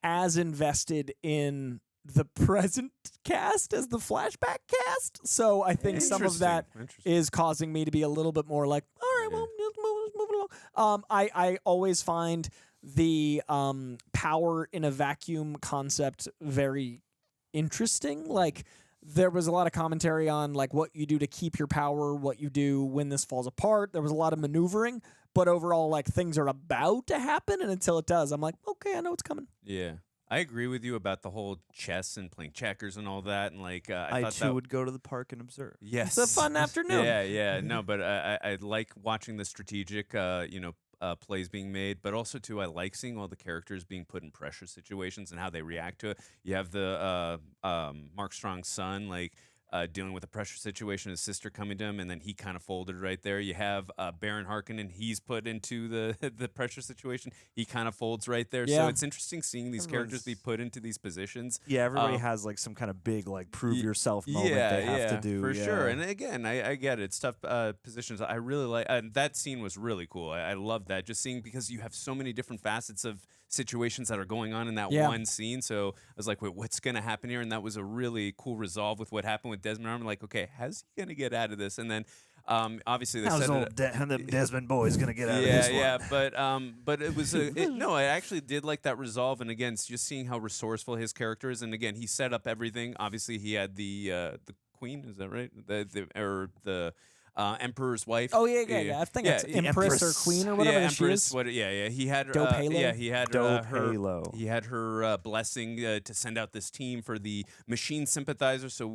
[SPEAKER 3] as invested in the present cast as the flashback cast. So I think some of that is causing me to be a little bit more like, all right, well, let's move along. I always find the power in a vacuum concept very interesting. Like, there was a lot of commentary on like what you do to keep your power, what you do when this falls apart. There was a lot of maneuvering, but overall, like, things are about to happen, and until it does, I'm like, okay, I know it's coming.
[SPEAKER 4] Yeah. I agree with you about the whole chess and playing checkers and all that, and like
[SPEAKER 2] I
[SPEAKER 4] thought
[SPEAKER 2] too
[SPEAKER 4] that
[SPEAKER 2] would go to the park and observe.
[SPEAKER 4] Yes,
[SPEAKER 3] It's a fun afternoon.
[SPEAKER 4] Yeah. No, but I like watching the strategic, plays being made, but also too, I like seeing all the characters being put in pressure situations and how they react to it. You have the Mark Strong's son, like. Dealing with a pressure situation, his sister coming to him, and then he kind of folded right there. You have Baron Harkonnen, he's put into the pressure situation. He kind of folds right there.
[SPEAKER 3] Yeah.
[SPEAKER 4] So it's interesting seeing these characters be put into these positions.
[SPEAKER 2] Yeah, everybody has like some kind of big like prove yourself moment they have to do.
[SPEAKER 4] For sure. And again, I get it. It's tough positions. I really like that scene was really cool. I love that. Just seeing, because you have so many different facets of situations that are going on in that one scene. So I was like, wait, what's going to happen here? And that was a really cool resolve with what happened with Desmond. I'm like, okay, how's he going to get out of this? And then obviously they
[SPEAKER 2] How's
[SPEAKER 4] said
[SPEAKER 2] old Desmond boy's going to get out of this one?
[SPEAKER 4] Yeah, but it was no, I actually did like that resolve. And again, it's just seeing how resourceful his character is. And again, he set up everything. Obviously, he had the queen, is that right? The Emperor's wife.
[SPEAKER 3] Oh yeah. I think it's Empress or Queen or whatever she is.
[SPEAKER 4] He had
[SPEAKER 3] Dope Halo?
[SPEAKER 4] he had
[SPEAKER 2] Dope
[SPEAKER 4] her
[SPEAKER 2] Halo.
[SPEAKER 4] He had her blessing to send out this team for the machine sympathizers. So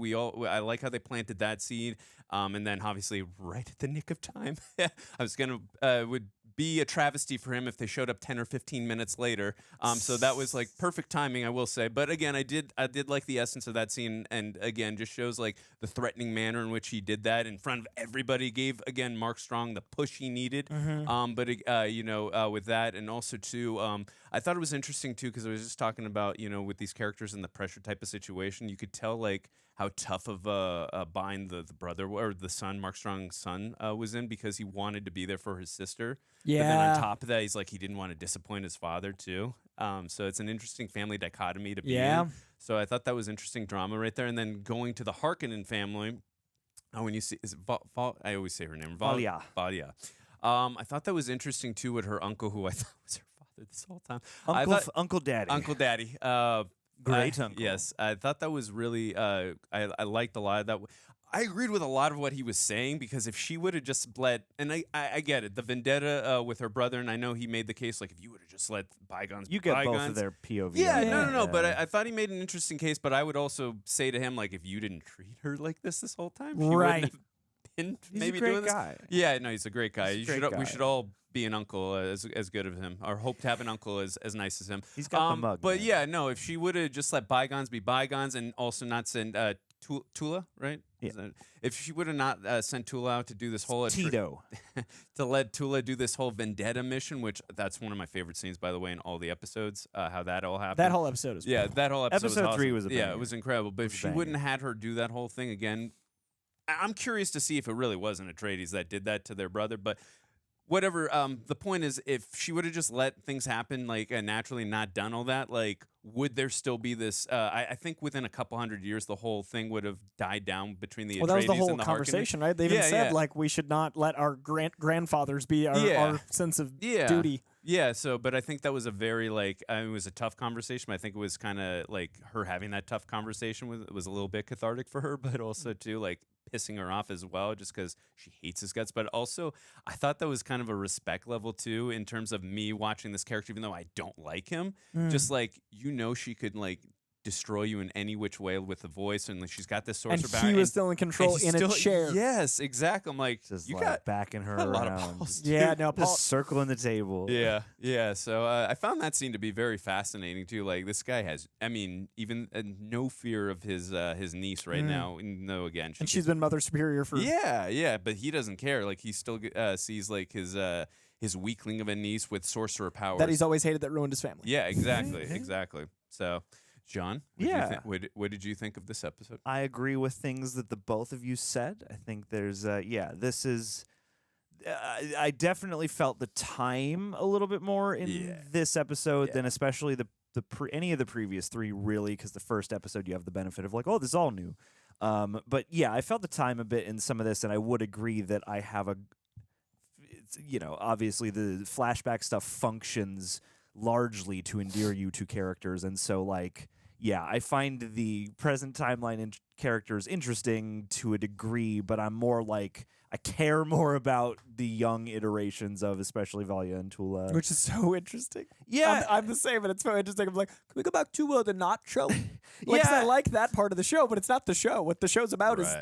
[SPEAKER 4] I like how they planted that seed. And then obviously right at the nick of time, I was would be a travesty for him if they showed up 10 or 15 minutes later. So that was like perfect timing, I will say. But again, I did like the essence of that scene, and again, just shows like the threatening manner in which he did that in front of everybody. Gave again Mark Strong the push he needed. With that, and also too, I thought it was interesting too, because I was just talking about with these characters in the pressure type of situation, you could tell like how tough of a bind the brother or the son, Mark Strong's son, was in, because he wanted to be there for his sister.
[SPEAKER 3] Yeah.
[SPEAKER 4] But then on top of that, he's like, he didn't want to disappoint his father too. So it's an interesting family dichotomy to be in. So I thought that was interesting drama right there. And then going to the Harkonnen family, when you see, is it I always say her name.
[SPEAKER 2] Valia.
[SPEAKER 4] Valia. I thought that was interesting too with her uncle, who I thought was her father this whole time.
[SPEAKER 2] Uncle Daddy.
[SPEAKER 4] Uncle Daddy.
[SPEAKER 2] Great uncle.
[SPEAKER 4] Yes, I thought that was really. I liked a lot of that. I agreed with a lot of what he was saying, because if she would have just let, and I get it, the vendetta with her brother, and I know he made the case, like, if you would have just let bygones be
[SPEAKER 2] You get
[SPEAKER 4] bygones.
[SPEAKER 2] both of their POV.
[SPEAKER 4] Yeah,
[SPEAKER 2] on that.
[SPEAKER 4] no. But I thought he made an interesting case, but I would also say to him, like, if you didn't treat her like this whole time, she wouldn't have been
[SPEAKER 2] He's
[SPEAKER 4] maybe
[SPEAKER 2] a great
[SPEAKER 4] doing this.
[SPEAKER 2] guy.
[SPEAKER 4] Yeah, no, he's a great guy.
[SPEAKER 2] He's a great
[SPEAKER 4] We
[SPEAKER 2] guy.
[SPEAKER 4] should all be an uncle as good of him, or hope to have an uncle as nice as him.
[SPEAKER 2] He's got the mug.
[SPEAKER 4] But
[SPEAKER 2] man.
[SPEAKER 4] yeah, no, if she would have just let bygones be bygones, and also not send Tula, right?
[SPEAKER 2] Yeah.
[SPEAKER 4] If she would have not sent Tula out to do this whole
[SPEAKER 2] Tito.
[SPEAKER 4] to let Tula do this whole vendetta mission, which that's one of my favorite scenes, by the way, in all the episodes. How that all happened.
[SPEAKER 3] That whole episode is
[SPEAKER 4] that whole episode.
[SPEAKER 2] Episode
[SPEAKER 4] was
[SPEAKER 2] 3
[SPEAKER 4] awesome.
[SPEAKER 2] was a
[SPEAKER 4] yeah,
[SPEAKER 2] banger.
[SPEAKER 4] it was incredible. But if she wouldn't have had her do that whole thing again, I'm curious to see if it really wasn't Atreides that did that to their brother, but. Whatever. The point is, if she would have just let things happen like naturally, not done all that, like, would there still be this? I think within a couple hundred years, the whole thing would have died down between the Atreides
[SPEAKER 3] that was the whole
[SPEAKER 4] and the
[SPEAKER 3] conversation,
[SPEAKER 4] Harkonnen.
[SPEAKER 3] right? They even said like we should not let our grandfathers be our sense of duty.
[SPEAKER 4] Yeah. So, but I think that was a very it was a tough conversation. But I think it was kind of like her having that tough conversation was a little bit cathartic for her, but also too like pissing her off as well, just because she hates his guts. But also, I thought that was kind of a respect level too, in terms of me watching this character, even though I don't like him. Just like she could like destroy you in any which way with the voice, and like she's got this sorcerer
[SPEAKER 3] And
[SPEAKER 4] power.
[SPEAKER 3] he was still in control in a chair.
[SPEAKER 4] Yes, exactly. I'm like,
[SPEAKER 2] Just
[SPEAKER 4] you
[SPEAKER 2] like
[SPEAKER 4] got
[SPEAKER 2] backing her
[SPEAKER 4] a lot
[SPEAKER 2] around.
[SPEAKER 4] of balls.
[SPEAKER 3] Yeah,
[SPEAKER 4] dude.
[SPEAKER 3] no, Paul,
[SPEAKER 2] Just circling the table.
[SPEAKER 4] Yeah. So I found that scene to be very fascinating too. Like this guy has, I mean, even no fear of his niece right now. No, again,
[SPEAKER 3] and she's been Mother Superior for
[SPEAKER 4] yeah, but he doesn't care. Like he still sees like his weakling of a niece with sorcerer powers
[SPEAKER 3] that he's always hated that ruined his family.
[SPEAKER 4] Yeah, exactly. So, John, what did you think of this episode?
[SPEAKER 2] I agree with things that the both of you said. I think there's this is. I definitely felt the time a little bit more in this episode than especially any of the previous 3, really, because the first episode you have the benefit of like, oh, this is all new. But yeah, I felt the time a bit in some of this, and I would agree that I have obviously the flashback stuff functions largely to endear you to characters, and so like. Yeah, I find the present timeline characters interesting to a degree, but I'm more like I care more about the young iterations of especially Valia and Tula,
[SPEAKER 3] which is so interesting.
[SPEAKER 2] Yeah,
[SPEAKER 3] I'm the same, and it's so interesting. I'm like, can we go back to the not show? I like that part of the show, but it's not the show. What the show's about is.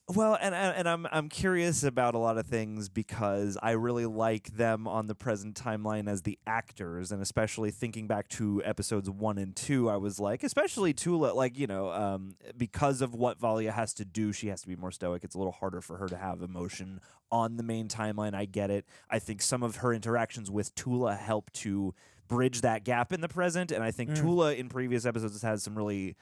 [SPEAKER 2] Well, and I'm curious about a lot of things because I really like them on the present timeline as the actors, and especially thinking back to episodes 1 and 2, I was like, especially Tula, like because of what Valia has to do, she has to be more stoic. It's a little harder for her to have emotion on the main timeline. I get it. I think some of her interactions with Tula help to bridge that gap in the present, and I think Tula in previous episodes has had some really.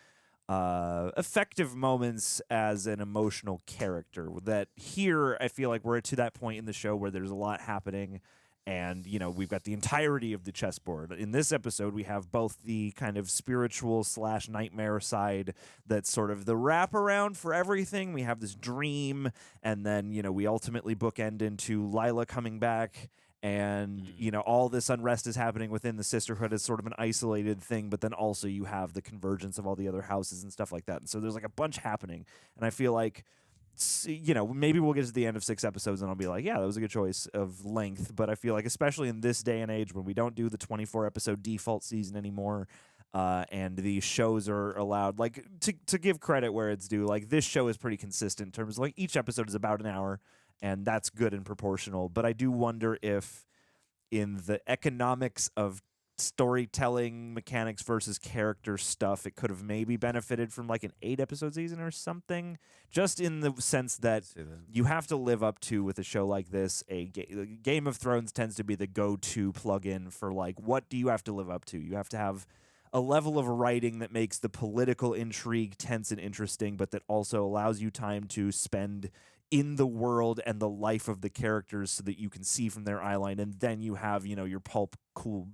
[SPEAKER 2] Effective moments as an emotional character that here I feel like we're to that point in the show where there's a lot happening and we've got the entirety of the chessboard. In this episode we have both the kind of spiritual / nightmare side that's sort of the wraparound for everything. We have this dream, and then we ultimately bookend into Lila coming back. And, all this unrest is happening within the Sisterhood as sort of an isolated thing, but then also you have the convergence of all the other houses and stuff like that. And so there's like a bunch happening. And I feel like, maybe we'll get to the end of 6 episodes and I'll be like, yeah, that was a good choice of length. But I feel like, especially in this day and age when we don't do the 24 episode default season anymore, and these shows are allowed, like, to give credit where it's due, like, this show is pretty consistent in terms of, like, each episode is about an hour. And that's good and proportional. But I do wonder if in the economics of storytelling mechanics versus character stuff, it could have maybe benefited from like an 8-episode season or something. Just in the sense that you have to live up to, with a show like this, Game of Thrones tends to be the go-to plug-in for like, what do you have to live up to? You have to have a level of writing that makes the political intrigue tense and interesting, but that also allows you time to spend in the world and the life of the characters so that you can see from their eye line, and then you have, your pulp, cool,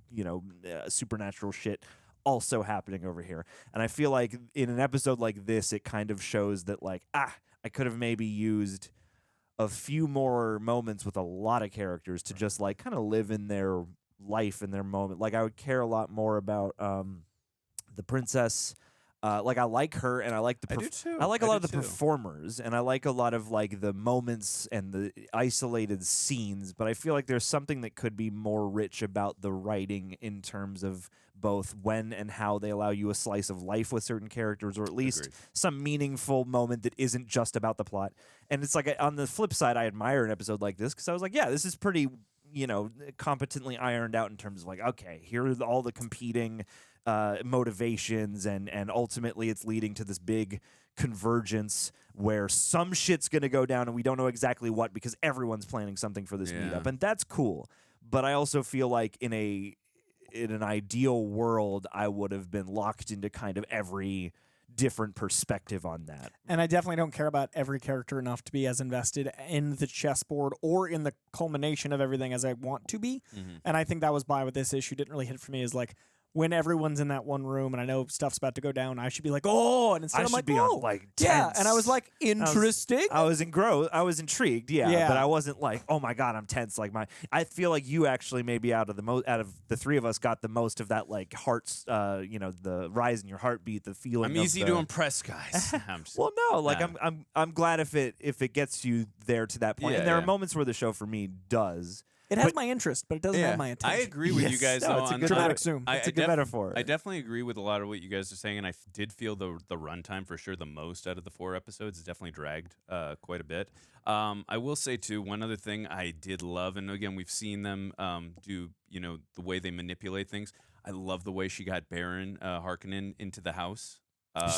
[SPEAKER 2] supernatural shit also happening over here. And I feel like in an episode like this, it kind of shows that like, I could have maybe used a few more moments with a lot of characters to just like kind of live in their life and their moment. Like I would care a lot more about the princess. Like I like her, and I like the.
[SPEAKER 4] I do too.
[SPEAKER 2] I like a
[SPEAKER 4] I
[SPEAKER 2] lot
[SPEAKER 4] do
[SPEAKER 2] of the
[SPEAKER 4] too.
[SPEAKER 2] performers, and I like a lot of like the moments and the isolated scenes. But I feel like there's something that could be more rich about the writing in terms of both when and how they allow you a slice of life with certain characters, or at least
[SPEAKER 4] Agreed.
[SPEAKER 2] some meaningful moment that isn't just about the plot. And it's like on the flip side, I admire an episode like this because I was like, yeah, this is pretty, competently ironed out in terms of like, okay, here are all the competing motivations, and ultimately it's leading to this big convergence where some shit's gonna go down and we don't know exactly what because everyone's planning something for this meetup, and that's cool. But I also feel like in an ideal world, I would have been locked into kind of every different perspective on that.
[SPEAKER 3] And I definitely don't care about every character enough to be as invested in the chessboard or in the culmination of everything as I want to be. And I think that was why with this issue didn't really hit for me is like when everyone's in that one room and I know stuff's about to go down, I should be like, oh, and instead
[SPEAKER 2] I
[SPEAKER 3] I'm
[SPEAKER 2] should
[SPEAKER 3] like,
[SPEAKER 2] be
[SPEAKER 3] oh,
[SPEAKER 2] on like
[SPEAKER 3] yeah.
[SPEAKER 2] tense.
[SPEAKER 3] And I was like, interesting.
[SPEAKER 2] I was intrigued,
[SPEAKER 3] Yeah.
[SPEAKER 2] but I wasn't like, oh my god, I'm tense. Like I feel like you actually maybe out of the three of us got the most of that like hearts, the rise in your heartbeat, the feeling.
[SPEAKER 4] I'm easy to impress, guys.
[SPEAKER 2] Well, no, like I'm glad if it gets you there to that point.
[SPEAKER 4] Yeah,
[SPEAKER 2] And there
[SPEAKER 4] yeah.
[SPEAKER 2] are moments where the show for me does.
[SPEAKER 3] It has my interest, but it doesn't have my attention.
[SPEAKER 4] I agree with you guys.
[SPEAKER 2] No,
[SPEAKER 4] though,
[SPEAKER 2] it's a
[SPEAKER 4] on
[SPEAKER 2] good
[SPEAKER 3] dramatic zoom.
[SPEAKER 2] It's a good metaphor.
[SPEAKER 4] I definitely agree with a lot of what you guys are saying, and I did feel the runtime for sure the most out of the 4 episodes. It's definitely dragged quite a bit. I will say too, one other thing I did love, and again we've seen them do the way they manipulate things. I love the way she got Baron Harkonnen into the house.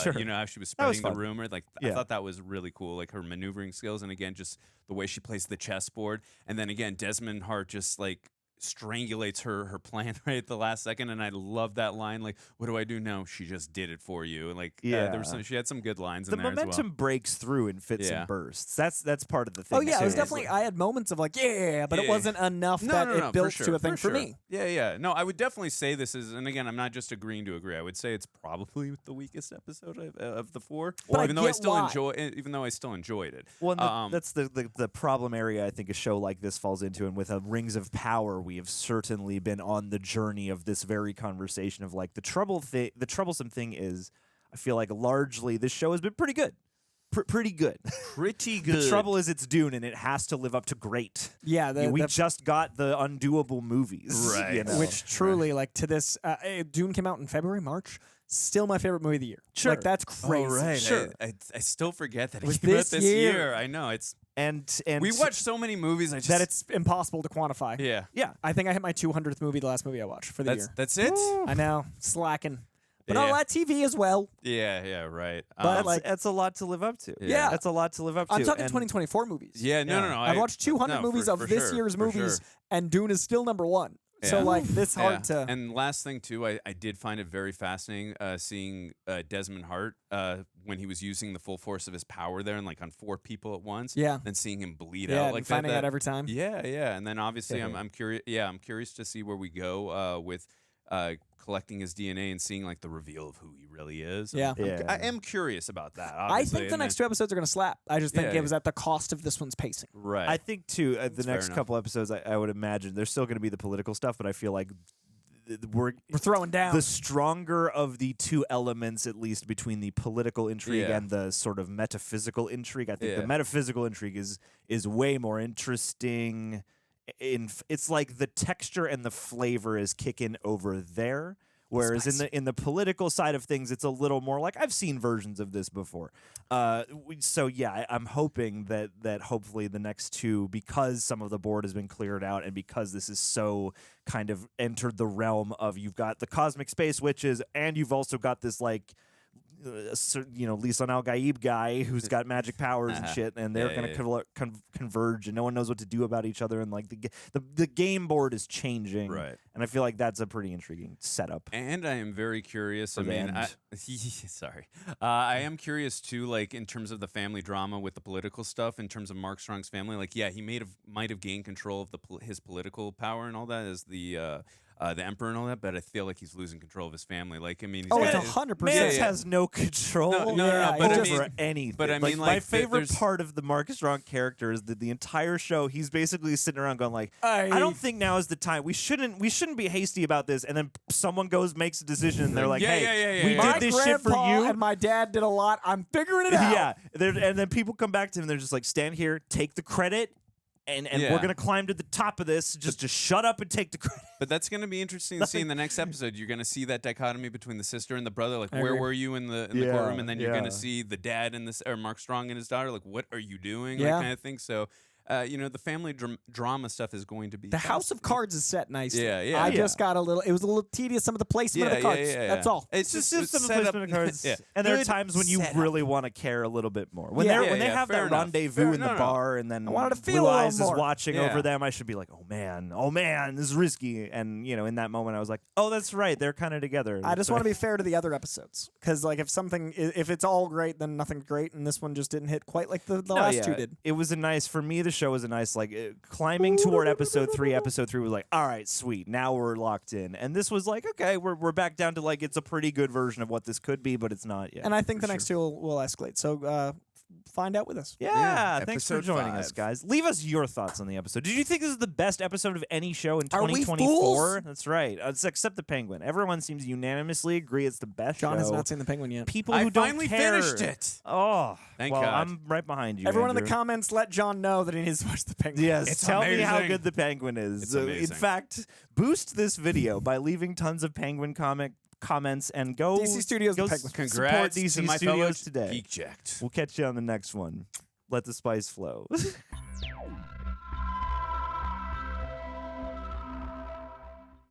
[SPEAKER 2] Sure.
[SPEAKER 4] How she was
[SPEAKER 2] That was
[SPEAKER 4] spreading the
[SPEAKER 2] fun.
[SPEAKER 4] rumor. Like I
[SPEAKER 2] Yeah.
[SPEAKER 4] thought that was really cool. Like her maneuvering skills, and again, just the way she plays the chessboard. And then again, Desmond Hart just like strangulates her plan right at the last second, and I love that line. Like, what do I do now? She just did it for you. Like, there was she had some good lines
[SPEAKER 2] The
[SPEAKER 4] in there
[SPEAKER 2] momentum
[SPEAKER 4] as well.
[SPEAKER 2] breaks through in fits
[SPEAKER 4] Yeah.
[SPEAKER 2] and bursts. That's part of the thing.
[SPEAKER 3] Oh yeah, it was
[SPEAKER 2] too.
[SPEAKER 3] definitely. I had moments of like, yeah, but it
[SPEAKER 4] Yeah.
[SPEAKER 3] wasn't enough that it
[SPEAKER 4] for
[SPEAKER 3] built
[SPEAKER 4] sure,
[SPEAKER 3] to a thing for
[SPEAKER 4] sure.
[SPEAKER 3] me.
[SPEAKER 4] Yeah. No, I would definitely say this is, and again, I'm not just agreeing to agree. I would say it's probably the weakest episode of the 4.
[SPEAKER 3] But I
[SPEAKER 4] even though I
[SPEAKER 3] get
[SPEAKER 4] still
[SPEAKER 3] why.
[SPEAKER 4] enjoyed it.
[SPEAKER 2] Well, and that's the problem area I think a show like this falls into, and with Rings of Power, we have certainly been on the journey of this very conversation of like the troublesome thing is, I feel like largely this show has been pretty good. Pretty good.
[SPEAKER 4] Pretty good.
[SPEAKER 2] The trouble is it's Dune, and it has to live up to great.
[SPEAKER 3] Yeah,
[SPEAKER 2] we just got the undoable movies,
[SPEAKER 4] Right.
[SPEAKER 3] Which truly, like to this, Dune came out in February, March. Still my favorite movie of the year.
[SPEAKER 2] Sure.
[SPEAKER 3] Like that's crazy.
[SPEAKER 4] Oh, right.
[SPEAKER 3] Sure.
[SPEAKER 4] I still forget that it
[SPEAKER 3] Was
[SPEAKER 4] came out
[SPEAKER 3] this
[SPEAKER 4] this
[SPEAKER 3] year.
[SPEAKER 4] year. I know it's.
[SPEAKER 2] And
[SPEAKER 4] We watched so many movies. I just
[SPEAKER 3] that it's impossible to quantify.
[SPEAKER 4] Yeah.
[SPEAKER 3] Yeah. I think I hit my 200th movie the last movie I watched for the year.
[SPEAKER 4] That's it.
[SPEAKER 3] I know. Slacking. But
[SPEAKER 4] Yeah.
[SPEAKER 3] all that TV as well.
[SPEAKER 4] Yeah. Right.
[SPEAKER 3] But like,
[SPEAKER 2] that's a lot to live up to.
[SPEAKER 3] Yeah.
[SPEAKER 2] That's a lot to live up to.
[SPEAKER 3] I'm talking
[SPEAKER 2] And
[SPEAKER 3] 2024 movies.
[SPEAKER 4] Yeah. No.
[SPEAKER 3] I've watched 200 movies of this
[SPEAKER 4] sure,
[SPEAKER 3] year's
[SPEAKER 4] for
[SPEAKER 3] movies,
[SPEAKER 4] sure.
[SPEAKER 3] and Dune is still number 1. So
[SPEAKER 4] Yeah.
[SPEAKER 3] like this hard to.
[SPEAKER 4] And last thing too, I did find it very fascinating seeing Desmond Hart when he was using the full force of his power there and like on 4 people at once.
[SPEAKER 3] Yeah.
[SPEAKER 4] And seeing him bleed
[SPEAKER 3] Yeah,
[SPEAKER 4] out
[SPEAKER 3] and
[SPEAKER 4] like
[SPEAKER 3] finding
[SPEAKER 4] that.
[SPEAKER 3] out every time.
[SPEAKER 4] Yeah. And then obviously
[SPEAKER 3] Yeah.
[SPEAKER 4] I'm curious. Yeah, I'm curious to see where we go with collecting his DNA and seeing like the reveal of who he really is.
[SPEAKER 3] Yeah.
[SPEAKER 4] I am curious about that.
[SPEAKER 3] I
[SPEAKER 4] Obviously,
[SPEAKER 3] think the
[SPEAKER 4] and
[SPEAKER 3] next 2 episodes are going to slap. I just think
[SPEAKER 4] Yeah,
[SPEAKER 3] it was at the cost of this one's pacing.
[SPEAKER 4] Right.
[SPEAKER 2] I think too, the
[SPEAKER 4] That's fair
[SPEAKER 2] next
[SPEAKER 4] enough.
[SPEAKER 2] couple episodes, I would imagine there's still going to be the political stuff, but I feel like we're
[SPEAKER 3] throwing down.
[SPEAKER 2] the stronger of the 2 elements, at least between the political intrigue
[SPEAKER 4] Yeah.
[SPEAKER 2] and the sort of metaphysical intrigue. I think
[SPEAKER 4] Yeah.
[SPEAKER 2] the metaphysical intrigue is way more interesting. It's like the texture and the flavor is kicking over there. Whereas in the political side of things, it's a little more like I've seen versions of this before. So yeah, I'm hoping that hopefully the next 2, because some of the board has been cleared out, and because this is so kind of entered the realm of you've got the cosmic space witches, and you've also got this like. Lisan al-Gaib guy who's got magic powers and shit, and they're
[SPEAKER 4] Yeah,
[SPEAKER 2] going to converge, and no one knows what to do about each other, and like the game board is changing,
[SPEAKER 4] Right.
[SPEAKER 2] And I feel like that's a pretty intriguing setup.
[SPEAKER 4] And I am very curious.
[SPEAKER 2] For
[SPEAKER 4] I
[SPEAKER 2] the
[SPEAKER 4] mean,
[SPEAKER 2] end.
[SPEAKER 4] sorry. I am curious too, like in terms of the family drama with the political stuff. In terms of Mark Strong's family, like he might have gained control of his political power and all that as the the Emperor and all that, but I feel like he's losing control of his family. Like, I mean, he's
[SPEAKER 3] Oh,
[SPEAKER 4] got-
[SPEAKER 3] it's 100%.
[SPEAKER 2] Mance has no control
[SPEAKER 4] No, but I
[SPEAKER 2] over
[SPEAKER 4] mean-
[SPEAKER 2] anything.
[SPEAKER 4] but I mean,
[SPEAKER 2] my
[SPEAKER 4] like,
[SPEAKER 2] favorite
[SPEAKER 4] there's-
[SPEAKER 2] part of the Marcus Strong character is that the entire show he's basically sitting around going like,
[SPEAKER 3] I
[SPEAKER 2] don't think now is the time. We shouldn't be hasty about this. And then someone makes a decision and they're like, hey, we
[SPEAKER 3] My
[SPEAKER 2] did this shit for
[SPEAKER 3] grandpa
[SPEAKER 2] you.
[SPEAKER 3] and my dad did a lot. I'm figuring it out.
[SPEAKER 2] Yeah, and then people come back to him and they're just like, stand here, take the credit. And
[SPEAKER 4] Yeah.
[SPEAKER 2] we're going to climb to the top of this. Just shut up and take the credit.
[SPEAKER 4] But that's going to be interesting to see in the next episode. You're going to see that dichotomy between the sister and the brother. Like,
[SPEAKER 2] I
[SPEAKER 4] where
[SPEAKER 2] agree.
[SPEAKER 4] were you in the
[SPEAKER 2] Yeah,
[SPEAKER 4] courtroom? And then you're going
[SPEAKER 2] yeah.
[SPEAKER 4] to see the dad and or Mark Strong and his daughter. Like, what are you doing?
[SPEAKER 3] Yeah.
[SPEAKER 4] That kind of thing. So, the family drama stuff is going to be
[SPEAKER 3] The House of Cards is set nicely.
[SPEAKER 4] Yeah.
[SPEAKER 3] I just got it was a little tedious, some of the placement of the cards. That's all.
[SPEAKER 4] It's
[SPEAKER 2] It's
[SPEAKER 4] just
[SPEAKER 2] some
[SPEAKER 4] set up-
[SPEAKER 2] placement of cards.
[SPEAKER 4] yeah.
[SPEAKER 2] And there are
[SPEAKER 4] Good
[SPEAKER 2] times when you
[SPEAKER 4] setup.
[SPEAKER 2] really want to care a little bit more. When
[SPEAKER 3] Yeah.
[SPEAKER 2] they
[SPEAKER 3] Yeah,
[SPEAKER 2] have
[SPEAKER 4] fair
[SPEAKER 2] that
[SPEAKER 4] enough.
[SPEAKER 2] rendezvous in the bar and then
[SPEAKER 3] I wanted to feel
[SPEAKER 2] Blue
[SPEAKER 3] a little
[SPEAKER 2] Eyes
[SPEAKER 3] more.
[SPEAKER 2] is watching
[SPEAKER 4] Yeah.
[SPEAKER 2] over them, I should be like, oh man, this is risky. And, in that moment I was like, oh, that's right. They're kind of together.
[SPEAKER 3] I just want to be fair to the other episodes because, like, if it's all great, then nothing's great, and this one just didn't hit quite like the last two did.
[SPEAKER 2] It was for me, the show was a nice, like, climbing toward episode 3. Episode 3 was like, all right, sweet, now we're locked in. And this was like, okay, we're back down to, like, it's a pretty good version of what this could be, but it's not yet.
[SPEAKER 3] And I think the next two will escalate. So find out with us.
[SPEAKER 2] Yeah, thanks for
[SPEAKER 4] episode
[SPEAKER 2] joining
[SPEAKER 4] 5.
[SPEAKER 2] us, guys. Leave us your thoughts on the episode. Did you think this is the best episode of any show in
[SPEAKER 3] Are we
[SPEAKER 2] 2024?
[SPEAKER 3] fools?
[SPEAKER 2] That's right. Except the Penguin. Everyone seems to unanimously agree it's the best
[SPEAKER 3] John
[SPEAKER 2] show.
[SPEAKER 3] has not seen the Penguin yet.
[SPEAKER 2] People
[SPEAKER 4] I
[SPEAKER 2] who don't
[SPEAKER 4] finally
[SPEAKER 2] care.
[SPEAKER 4] finished it.
[SPEAKER 2] Oh,
[SPEAKER 4] Thank
[SPEAKER 2] well,
[SPEAKER 4] God.
[SPEAKER 2] I'm right behind you.
[SPEAKER 3] Everyone in
[SPEAKER 2] Andrew.
[SPEAKER 3] the comments, let John know that he needs to watch the Penguin.
[SPEAKER 2] Yes,
[SPEAKER 4] It's
[SPEAKER 2] tell me how
[SPEAKER 4] amazing.
[SPEAKER 2] good the Penguin is.
[SPEAKER 4] It's
[SPEAKER 2] In
[SPEAKER 4] amazing.
[SPEAKER 2] fact, boost this video by leaving tons of Penguin comments and go
[SPEAKER 3] DC Studios,
[SPEAKER 2] go
[SPEAKER 3] the Penguin.
[SPEAKER 2] support
[SPEAKER 4] Congrats
[SPEAKER 2] DC
[SPEAKER 4] to my fellow
[SPEAKER 2] Studios today.
[SPEAKER 4] Geek Jacked.
[SPEAKER 2] We'll catch you on the next one. Let the spice flow.